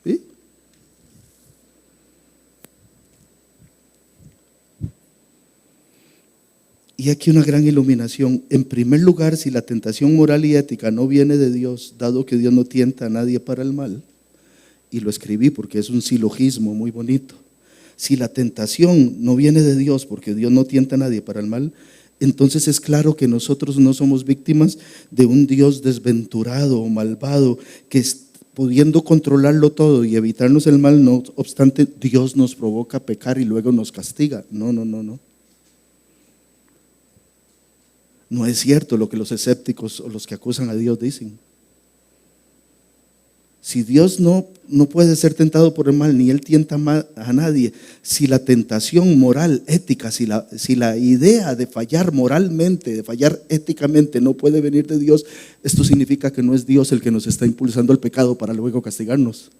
¿Sí? Y aquí una gran iluminación. En primer lugar, si la tentación moral y ética no viene de Dios, dado que Dios no tienta a nadie para el mal, y lo escribí porque es un silogismo muy bonito. Si la tentación no viene de Dios, porque Dios no tienta a nadie para el mal, entonces es claro que nosotros no somos víctimas de un Dios desventurado o malvado, que pudiendo controlarlo todo y evitarnos el mal, no obstante, Dios nos provoca a pecar y luego nos castiga. No. No es cierto lo que los escépticos o los que acusan a Dios dicen. Si Dios no puede ser tentado por el mal, ni Él tienta a nadie, si la tentación moral, ética, si la idea de fallar moralmente, de fallar éticamente no puede venir de Dios, esto significa que no es Dios el que nos está impulsando al pecado para luego castigarnos.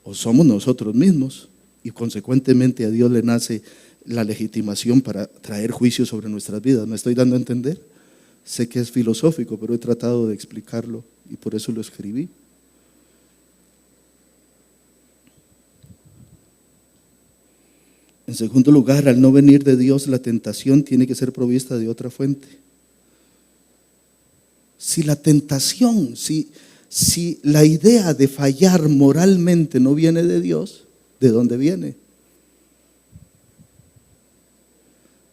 O somos nosotros mismos, y consecuentemente a Dios le nace la legitimación para traer juicio sobre nuestras vidas. ¿Me estoy dando a entender? Sé que es filosófico, pero he tratado de explicarlo y por eso lo escribí. En segundo lugar, al no venir de Dios, la tentación tiene que ser provista de otra fuente. Si la tentación, si la idea de fallar moralmente no viene de Dios, ¿de dónde viene?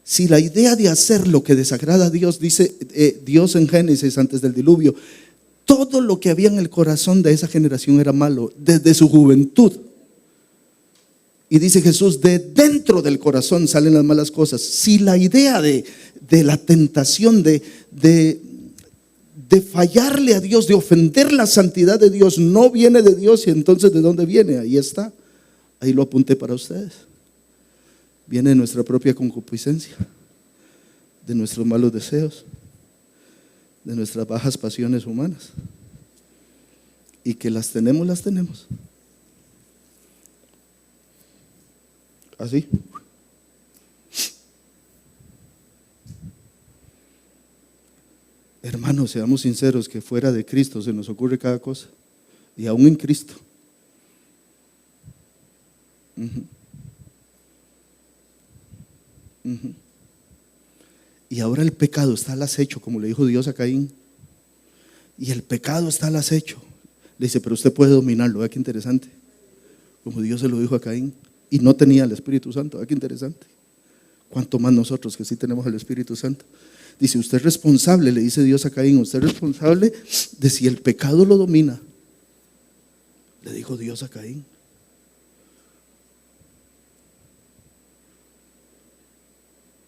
Si la idea de hacer lo que desagrada a Dios, dice Dios en Génesis antes del diluvio, todo lo que había en el corazón de esa generación era malo, desde su juventud. Y dice Jesús, de dentro del corazón salen las malas cosas. Si la idea de la tentación, de fallarle a Dios, de ofender la santidad de Dios, no viene de Dios, y entonces ¿de dónde viene? Ahí está, ahí lo apunté para ustedes. Viene de nuestra propia concupiscencia, de nuestros malos deseos, de nuestras bajas pasiones humanas. Y que las tenemos. Así. Hermanos, seamos sinceros que fuera de Cristo se nos ocurre cada cosa. Y aún en Cristo. Y ahora el pecado está al acecho, como le dijo Dios a Caín. Y el pecado está al acecho. Le dice, pero usted puede dominarlo. Vea qué interesante. Como Dios se lo dijo a Caín. Y no tenía el Espíritu Santo. Vea qué interesante. Cuanto más nosotros que sí tenemos el Espíritu Santo. Dice, usted es responsable, le dice Dios a Caín, usted es responsable de si el pecado lo domina. Le dijo Dios a Caín.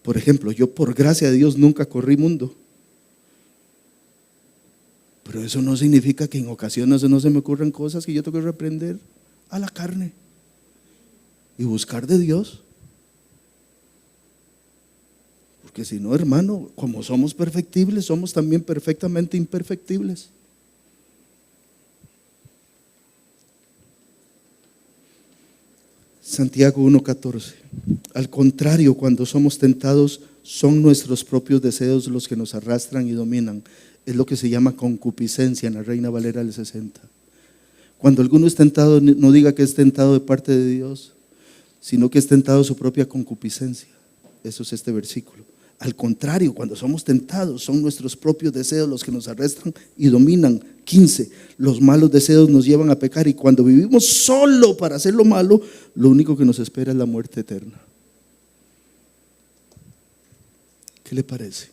Por ejemplo, yo por gracia de Dios nunca corrí mundo. Pero eso no significa que en ocasiones no se me ocurran cosas que yo tengo que reprender a la carne y buscar de Dios. Porque si no, hermano, como somos perfectibles, somos también perfectamente imperfectibles. Santiago 1:14. Al contrario, cuando somos tentados, son nuestros propios deseos los que nos arrastran y dominan. Es lo que se llama concupiscencia en la Reina Valera del 60. Cuando alguno es tentado, no diga que es tentado de parte de Dios, sino que es tentado su propia concupiscencia. Eso es este versículo. Al contrario, cuando somos tentados, son nuestros propios deseos los que nos arrastran y dominan. 15. Los malos deseos nos llevan a pecar, y cuando vivimos solo para hacer lo malo, lo único que nos espera es la muerte eterna. ¿Qué le parece?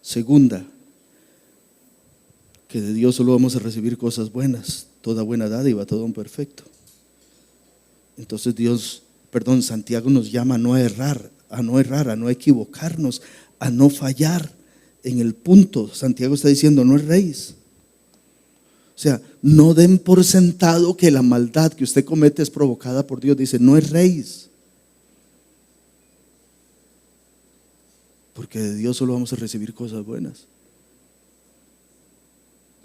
Segunda, que de Dios solo vamos a recibir cosas buenas, toda buena dádiva, todo un perfecto. Entonces Santiago nos llama a no errar, a no equivocarnos, a no fallar en el punto. Santiago está diciendo, no erréis. O sea, no den por sentado que la maldad que usted comete es provocada por Dios. Dice, no erréis. Porque de Dios solo vamos a recibir cosas buenas.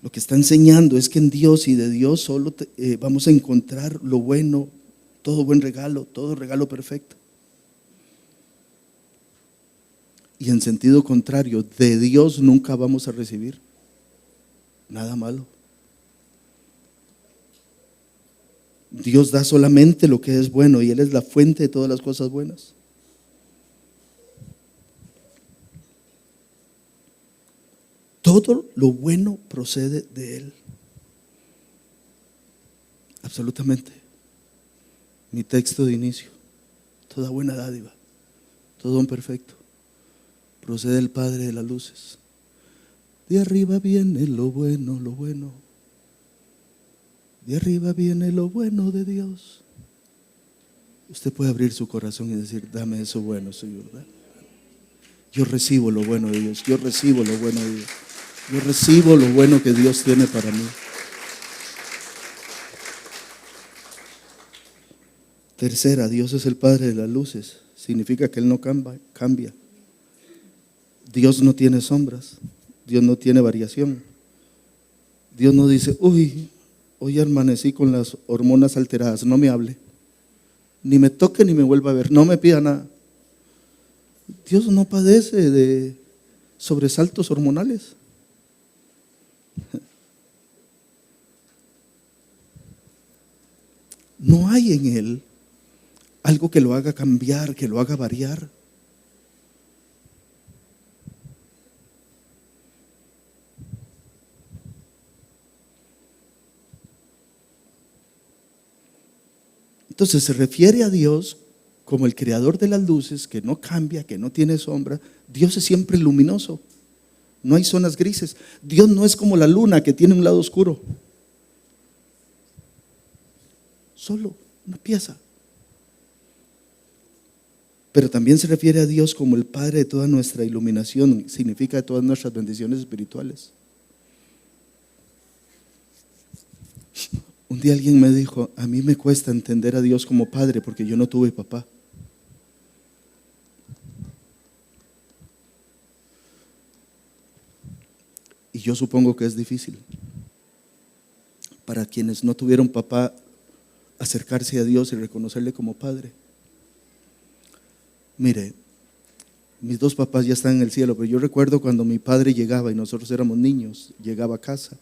Lo que está enseñando es que en Dios y de Dios solo vamos a encontrar lo bueno, todo buen regalo, todo regalo perfecto. Y en sentido contrario, de Dios nunca vamos a recibir nada malo. Dios da solamente lo que es bueno, y Él es la fuente de todas las cosas buenas. Todo lo bueno procede de Él. Absolutamente. Mi texto de inicio. Toda buena dádiva, todo don perfecto, procede del Padre de las luces. De arriba viene lo bueno, lo bueno. De arriba viene lo bueno de Dios. Usted puede abrir su corazón y decir, dame eso bueno, Señor. Yo recibo lo bueno de Dios, yo recibo lo bueno de Dios. Yo recibo lo bueno que Dios tiene para mí. Tercera, Dios es el Padre de las luces. Significa que Él no cambia. Dios no tiene sombras. Dios no tiene variación. Dios no dice, uy, hoy amanecí con las hormonas alteradas, no me hable. Ni me toque ni me vuelva a ver, no me pida nada. Dios no padece de sobresaltos hormonales. No hay en Él algo que lo haga cambiar, que lo haga variar. Entonces se refiere a Dios como el creador de las luces, que no cambia, que no tiene sombra. Dios es siempre luminoso, no hay zonas grises. Dios no es como la luna que tiene un lado oscuro, solo una pieza. Pero también se refiere a Dios como el Padre de toda nuestra iluminación, significa de todas nuestras bendiciones espirituales. Un día alguien me dijo, a mí me cuesta entender a Dios como Padre porque yo no tuve papá. Y yo supongo que es difícil para quienes no tuvieron papá acercarse a Dios y reconocerle como Padre. Mire, mis dos papás ya están en el cielo, pero yo recuerdo cuando mi padre llegaba y nosotros éramos niños, llegaba a casa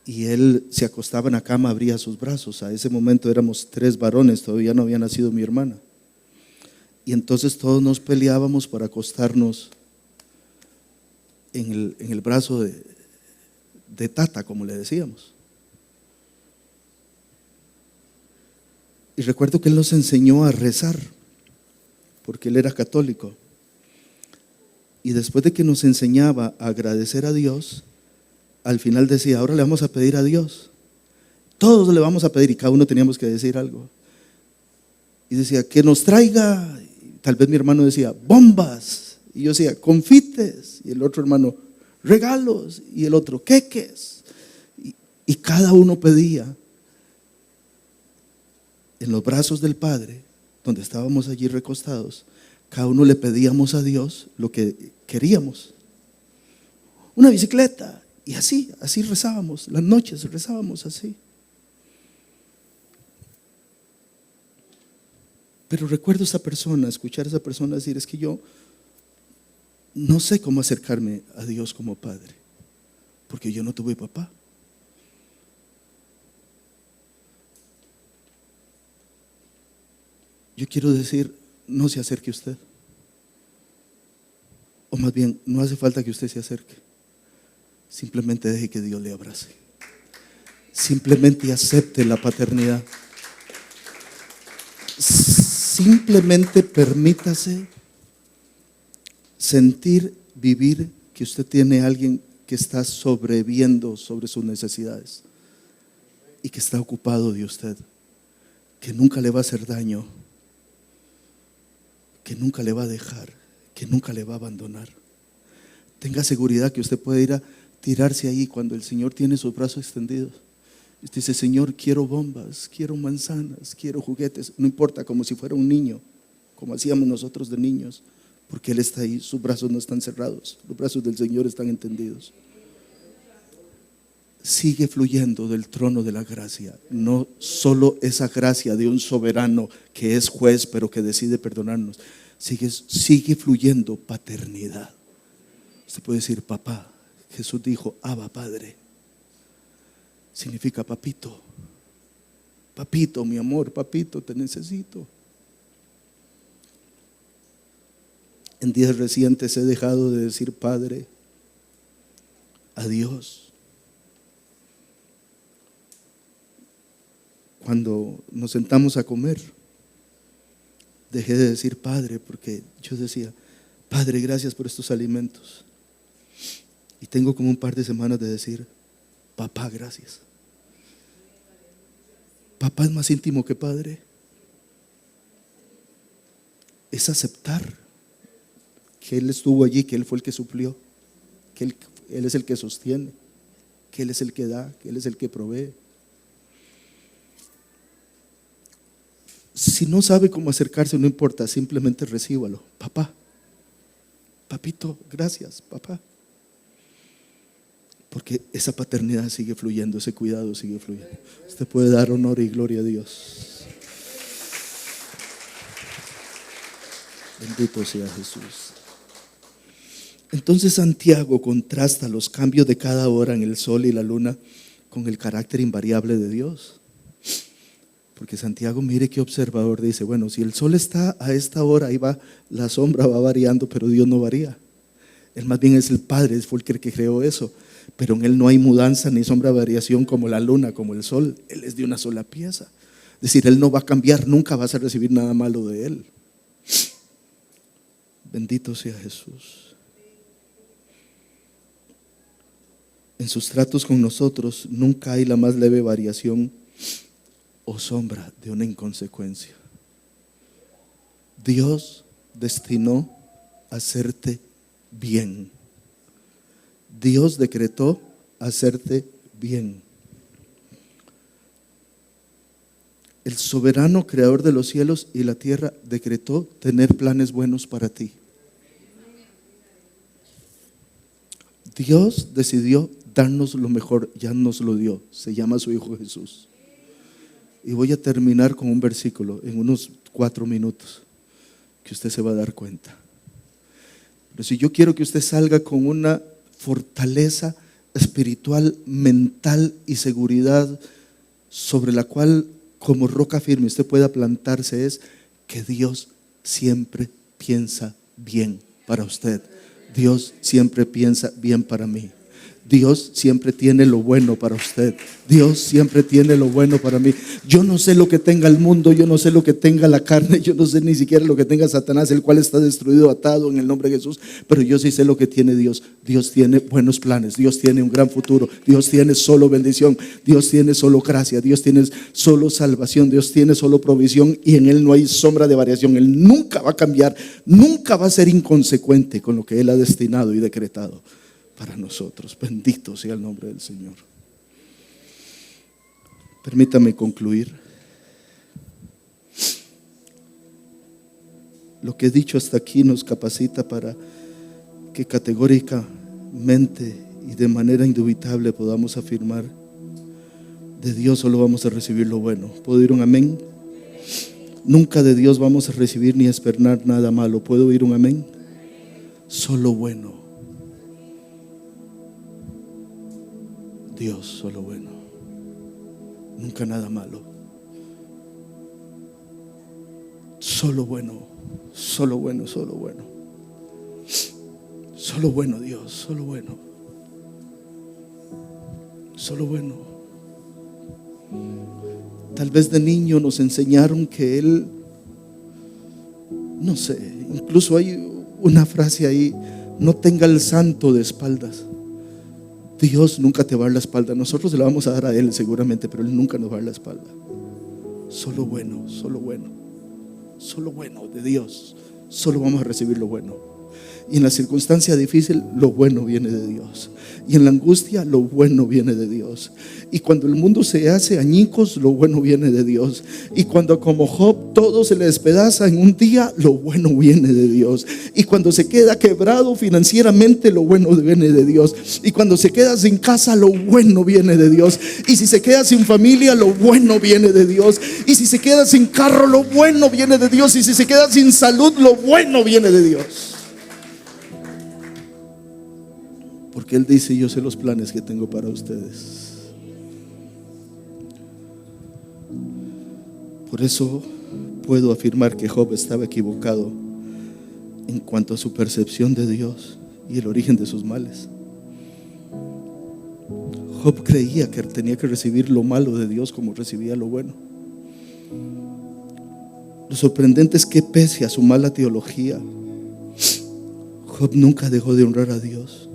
y él se acostaba en la cama, abría sus brazos. A ese momento éramos 3 varones, todavía no había nacido mi hermana. Y entonces todos nos peleábamos para acostarnos en el brazo de tata, como le decíamos. Y recuerdo que él nos enseñó a rezar, porque él era católico. Y después de que nos enseñaba a agradecer a Dios, al final decía, ahora le vamos a pedir a Dios. Todos le vamos a pedir y cada uno teníamos que decir algo. Y decía, que nos traiga, tal vez mi hermano decía, bombas. Y yo decía, confites. Y el otro hermano, regalos. Y el otro, queques. Y cada uno pedía. En los brazos del Padre, donde estábamos allí recostados, cada uno le pedíamos a Dios lo que queríamos. Una bicicleta. Y así rezábamos. Las noches rezábamos así. Pero recuerdo a esa persona, escuchar a esa persona decir, es que yo no sé cómo acercarme a Dios como Padre, porque yo no tuve papá. Yo quiero decir, no se acerque usted. O más bien, no hace falta que usted se acerque. Simplemente deje que Dios le abrace. Simplemente acepte la paternidad. Simplemente permítase sentir, vivir que usted tiene a alguien que está sobreviviendo sobre sus necesidades y que está ocupado de usted, que nunca le va a hacer daño, que nunca le va a dejar, que nunca le va a abandonar. Tenga seguridad que usted puede ir a tirarse ahí cuando el Señor tiene sus brazos extendidos. Usted dice, Señor, quiero bombas, quiero manzanas, quiero juguetes. No importa, como si fuera un niño, como hacíamos nosotros de niños, porque Él está ahí, sus brazos no están cerrados, los brazos del Señor están extendidos. Sigue fluyendo del trono de la gracia, no solo esa gracia de un soberano que es juez pero que decide perdonarnos. Sigue fluyendo paternidad. Usted puede decir papá. Jesús dijo, Abba, Padre. Significa papito. Papito, mi amor, papito, te necesito. En días recientes he dejado de decir Padre a Dios. Cuando nos sentamos a comer, dejé de decir Padre, porque yo decía, Padre, gracias por estos alimentos. Y tengo como un par de semanas de decir, papá, gracias. Papá es más íntimo que padre. Es aceptar que Él estuvo allí, que Él fue el que suplió. que Él es el que sostiene, que Él es el que da, que Él es el que provee. Si no sabe cómo acercarse, no importa, simplemente recíbalo. Papá, papito, gracias, papá. Porque esa paternidad sigue fluyendo, ese cuidado sigue fluyendo. Usted puede dar honor y gloria a Dios. Bendito sea Jesús. Entonces Santiago contrasta los cambios de cada hora en el sol y la luna con el carácter invariable de Dios. Porque Santiago, mire qué observador, dice, bueno, si el sol está a esta hora, ahí va, la sombra va variando, pero Dios no varía. Él más bien es el Padre, fue el que creó eso. Pero en Él no hay mudanza ni sombra de variación como la luna, como el sol. Él es de una sola pieza. Es decir, Él no va a cambiar, nunca vas a recibir nada malo de Él. Bendito sea Jesús. En sus tratos con nosotros nunca hay la más leve variación o sombra de una inconsecuencia. Dios destinó a hacerte bien. Dios decretó hacerte bien. El soberano creador de los cielos y la tierra decretó tener planes buenos para ti. Dios decidió darnos lo mejor, ya nos lo dio. Se llama su Hijo Jesús. Y voy a terminar con un versículo en unos 4 minutos que usted se va a dar cuenta. Pero si yo quiero que usted salga con una fortaleza espiritual, mental y seguridad sobre la cual como roca firme usted pueda plantarse, es que Dios siempre piensa bien para usted. Dios siempre piensa bien para mí. Dios siempre tiene lo bueno para usted. Dios siempre tiene lo bueno para mí. Yo no sé lo que tenga el mundo, yo no sé lo que tenga la carne, yo no sé ni siquiera lo que tenga Satanás, el cual está destruido, atado en el nombre de Jesús. Pero yo sí sé lo que tiene Dios. Dios tiene buenos planes, Dios tiene un gran futuro, Dios tiene solo bendición, Dios tiene solo gracia, Dios tiene solo salvación, Dios tiene solo provisión, y en Él no hay sombra de variación. Él nunca va a cambiar, nunca va a ser inconsecuente con lo que Él ha destinado y decretado para nosotros. Bendito sea el nombre del Señor. Permítame concluir. Lo que he dicho hasta aquí nos capacita para que categóricamente y de manera indubitable podamos afirmar: de Dios solo vamos a recibir lo bueno. ¿Puedo oír un amén? Nunca de Dios vamos a recibir ni esperar nada malo. ¿Puedo oír un amén? Solo bueno. Dios, solo bueno. Nunca nada malo. Solo bueno, solo bueno, solo bueno. Solo bueno Dios, solo bueno. Solo bueno. Tal vez de niño nos enseñaron que Él, no sé, incluso hay una frase ahí: no tenga el santo de espaldas. Dios nunca te va a dar la espalda. Nosotros se la vamos a dar a Él seguramente, pero Él nunca nos va a dar la espalda. Solo bueno, solo bueno. Solo bueno de Dios. Solo vamos a recibir lo bueno. Y en la circunstancia difícil, lo bueno viene de Dios. Y en la angustia, lo bueno viene de Dios. Y cuando el mundo se hace añicos, lo bueno viene de Dios. Y cuando como Job todo se le despedaza en un día, lo bueno viene de Dios. Y cuando se queda quebrado financieramente, lo bueno viene de Dios. Y cuando se queda sin casa, lo bueno viene de Dios. Y si se queda sin familia, lo bueno viene de Dios. Y si se queda sin carro, lo bueno viene de Dios. Y si se queda sin salud, lo bueno viene de Dios. Porque Él dice: yo sé los planes que tengo para ustedes. Por eso puedo afirmar que Job estaba equivocado en cuanto a su percepción de Dios y el origen de sus males. Job creía que tenía que recibir lo malo de Dios como recibía lo bueno. Lo sorprendente es que pese a su mala teología, Job nunca dejó de honrar a Dios.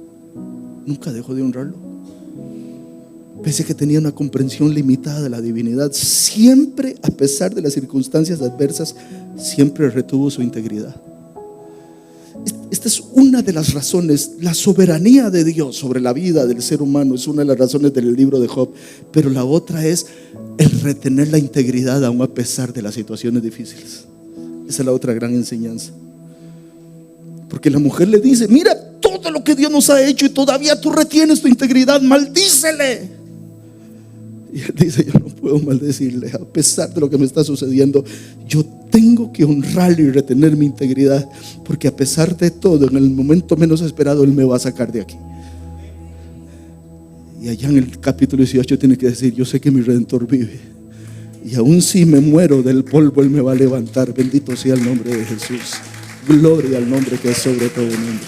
Nunca dejó de honrarlo. Pese a que tenía una comprensión limitada de la divinidad, siempre, a pesar de las circunstancias adversas, siempre retuvo su integridad. Esta es una de las razones. La soberanía de Dios sobre la vida del ser humano es una de las razones del libro de Job. Pero la otra es el retener la integridad aún a pesar de las situaciones difíciles. Esa es la otra gran enseñanza. Porque la mujer le dice: mira todo lo que Dios nos ha hecho y todavía tú retienes tu integridad, maldícele. Y él dice: yo no puedo maldecirle, a pesar de lo que me está sucediendo, yo tengo que honrarle y retener mi integridad, porque a pesar de todo, en el momento menos esperado, Él me va a sacar de aquí. Y allá en el capítulo 18 tiene que decir: yo sé que mi Redentor vive, y aún si me muero del polvo, Él me va a levantar. Bendito sea el nombre de Jesús. Gloria al nombre que es sobre todo nombre.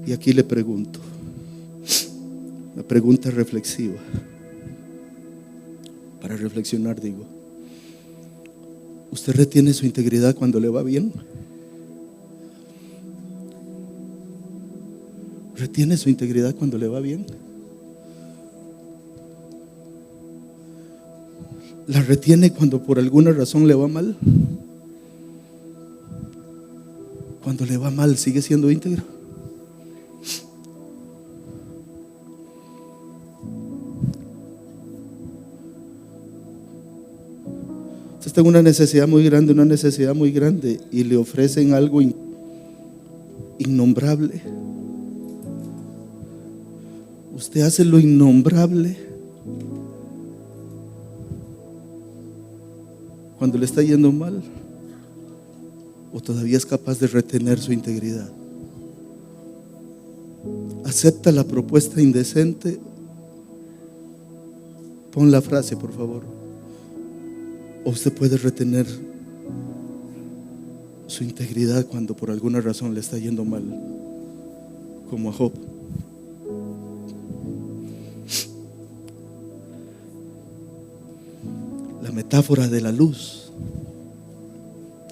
Y aquí le pregunto, la pregunta reflexiva, para reflexionar, digo: ¿usted retiene su integridad cuando le va bien? ¿Retiene su integridad cuando le va bien? ¿La retiene cuando por alguna razón le va mal? Cuando le va mal, ¿sigue siendo íntegro? Usted está en una necesidad muy grande, y le ofrecen algo innombrable. Usted hace lo innombrable cuando le está yendo mal, o todavía es capaz de retener su integridad. ¿Acepta la propuesta indecente? Pon la frase, por favor. O usted puede retener su integridad cuando por alguna razón le está yendo mal, como a Job. La metáfora de la luz.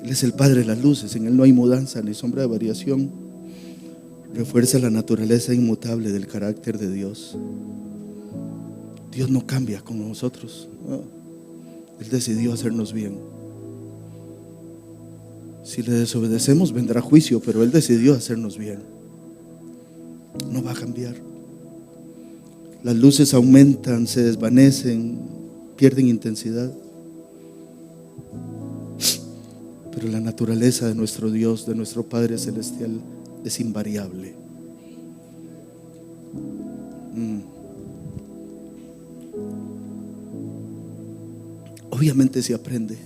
Él es el Padre de las luces, en Él no hay mudanza ni sombra de variación. Refuerza la naturaleza inmutable del carácter de Dios. Dios no cambia con nosotros, no. Él decidió hacernos bien. Si le desobedecemos vendrá juicio, pero Él decidió hacernos bien. No va a cambiar. Las luces aumentan, se desvanecen, pierden intensidad, pero la naturaleza de nuestro Dios, de nuestro Padre Celestial, es invariable. Obviamente se aprende.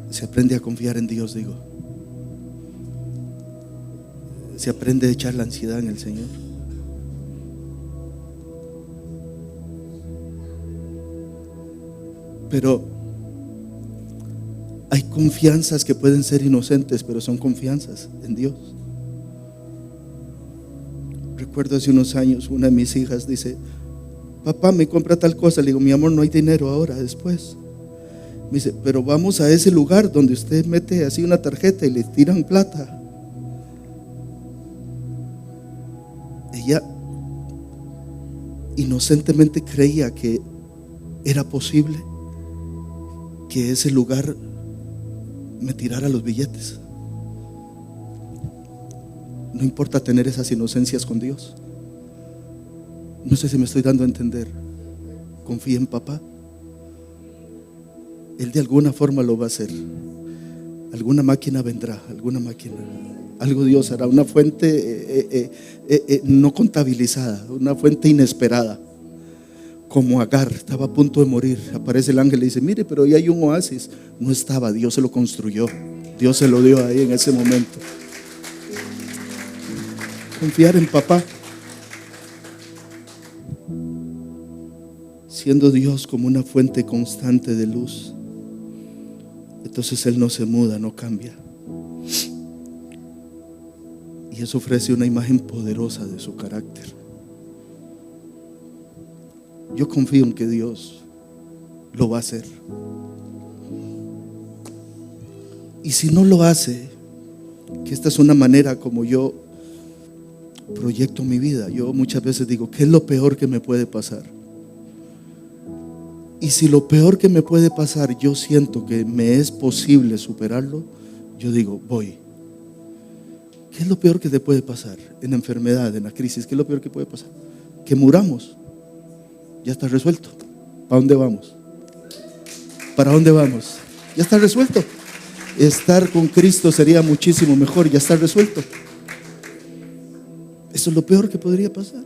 Se aprende a confiar en Dios, digo. Se aprende a echar la ansiedad en el Señor. Pero hay confianzas que pueden ser inocentes, pero son confianzas en Dios. Recuerdo hace unos años, una de mis hijas dice: papá, me compra tal cosa. Le digo: mi amor, no hay dinero ahora, después. Me dice: pero vamos a ese lugar donde usted mete así una tarjeta y le tiran plata. Ella inocentemente creía que era posible que ese lugar me tirara los billetes. No importa tener esas inocencias con Dios. No sé si me estoy dando a entender. Confía en papá. Él de alguna forma lo va a hacer. Alguna máquina vendrá, alguna máquina, algo Dios hará, una fuente no contabilizada, una fuente inesperada. Como Agar estaba a punto de morir, aparece el ángel y le dice: mire, pero ahí hay un oasis. No estaba, Dios se lo construyó, Dios se lo dio ahí en ese momento. Confiar en papá, siendo Dios como una fuente constante de luz. Entonces Él no se muda, no cambia. Y eso ofrece una imagen poderosa de su carácter. Yo confío en que Dios lo va a hacer. Y si no lo hace, que esta es una manera como yo proyecto mi vida. Yo muchas veces digo: ¿qué es lo peor que me puede pasar? Y si lo peor que me puede pasar, yo siento que me es posible superarlo, yo digo, voy. ¿Qué es lo peor que te puede pasar en la enfermedad, en la crisis? ¿Qué es lo peor que puede pasar? Que muramos. Ya está resuelto. ¿Para dónde vamos? ¿Para dónde vamos? Ya está resuelto. Estar con Cristo sería muchísimo mejor. Ya está resuelto. Eso es lo peor que podría pasar.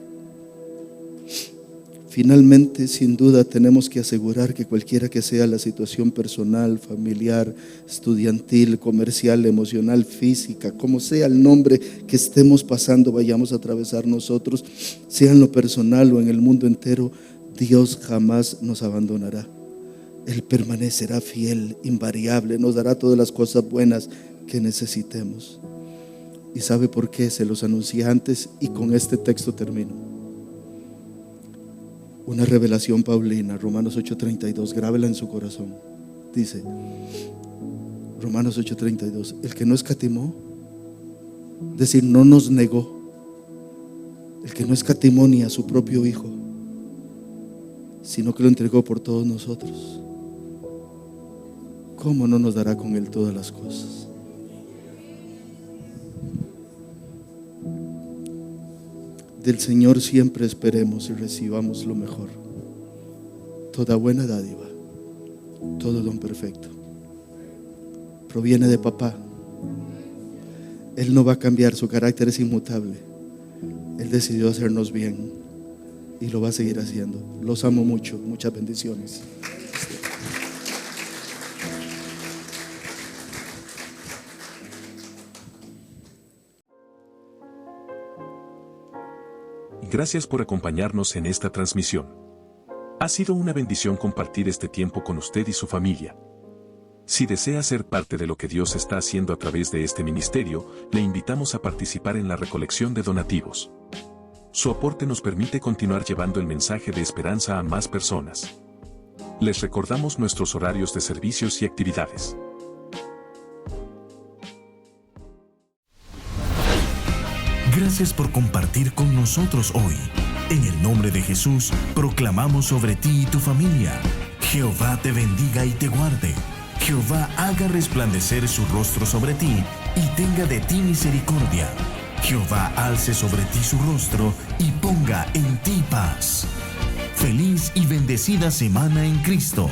Finalmente, sin duda, tenemos que asegurar que cualquiera que sea la situación personal, familiar, estudiantil, comercial, emocional, física, como sea el nombre que estemos pasando, vayamos a atravesar nosotros, sea en lo personal o en el mundo entero, Dios jamás nos abandonará. Él permanecerá fiel, invariable, nos dará todas las cosas buenas que necesitemos. ¿Y sabe por qué? Se los anuncié antes y con este texto termino. Una revelación paulina, Romanos 8:32, grábela en su corazón. Dice, Romanos 8:32, el que no escatimó, es decir, no nos negó, el que no escatimó ni a su propio Hijo, sino que lo entregó por todos nosotros, ¿cómo no nos dará con Él todas las cosas? Del Señor siempre esperemos y recibamos lo mejor. Toda buena dádiva, todo don perfecto, proviene de papá. Él no va a cambiar, su carácter es inmutable. Él decidió hacernos bien y lo va a seguir haciendo. Los amo mucho, muchas bendiciones. Gracias por acompañarnos en esta transmisión. Ha sido una bendición compartir este tiempo con usted y su familia. Si desea ser parte de lo que Dios está haciendo a través de este ministerio, le invitamos a participar en la recolección de donativos. Su aporte nos permite continuar llevando el mensaje de esperanza a más personas. Les recordamos nuestros horarios de servicios y actividades. Gracias por compartir con nosotros hoy. En el nombre de Jesús, proclamamos sobre ti y tu familia. Jehová te bendiga y te guarde. Jehová haga resplandecer su rostro sobre ti y tenga de ti misericordia. Jehová alce sobre ti su rostro y ponga en ti paz. Feliz y bendecida semana en Cristo.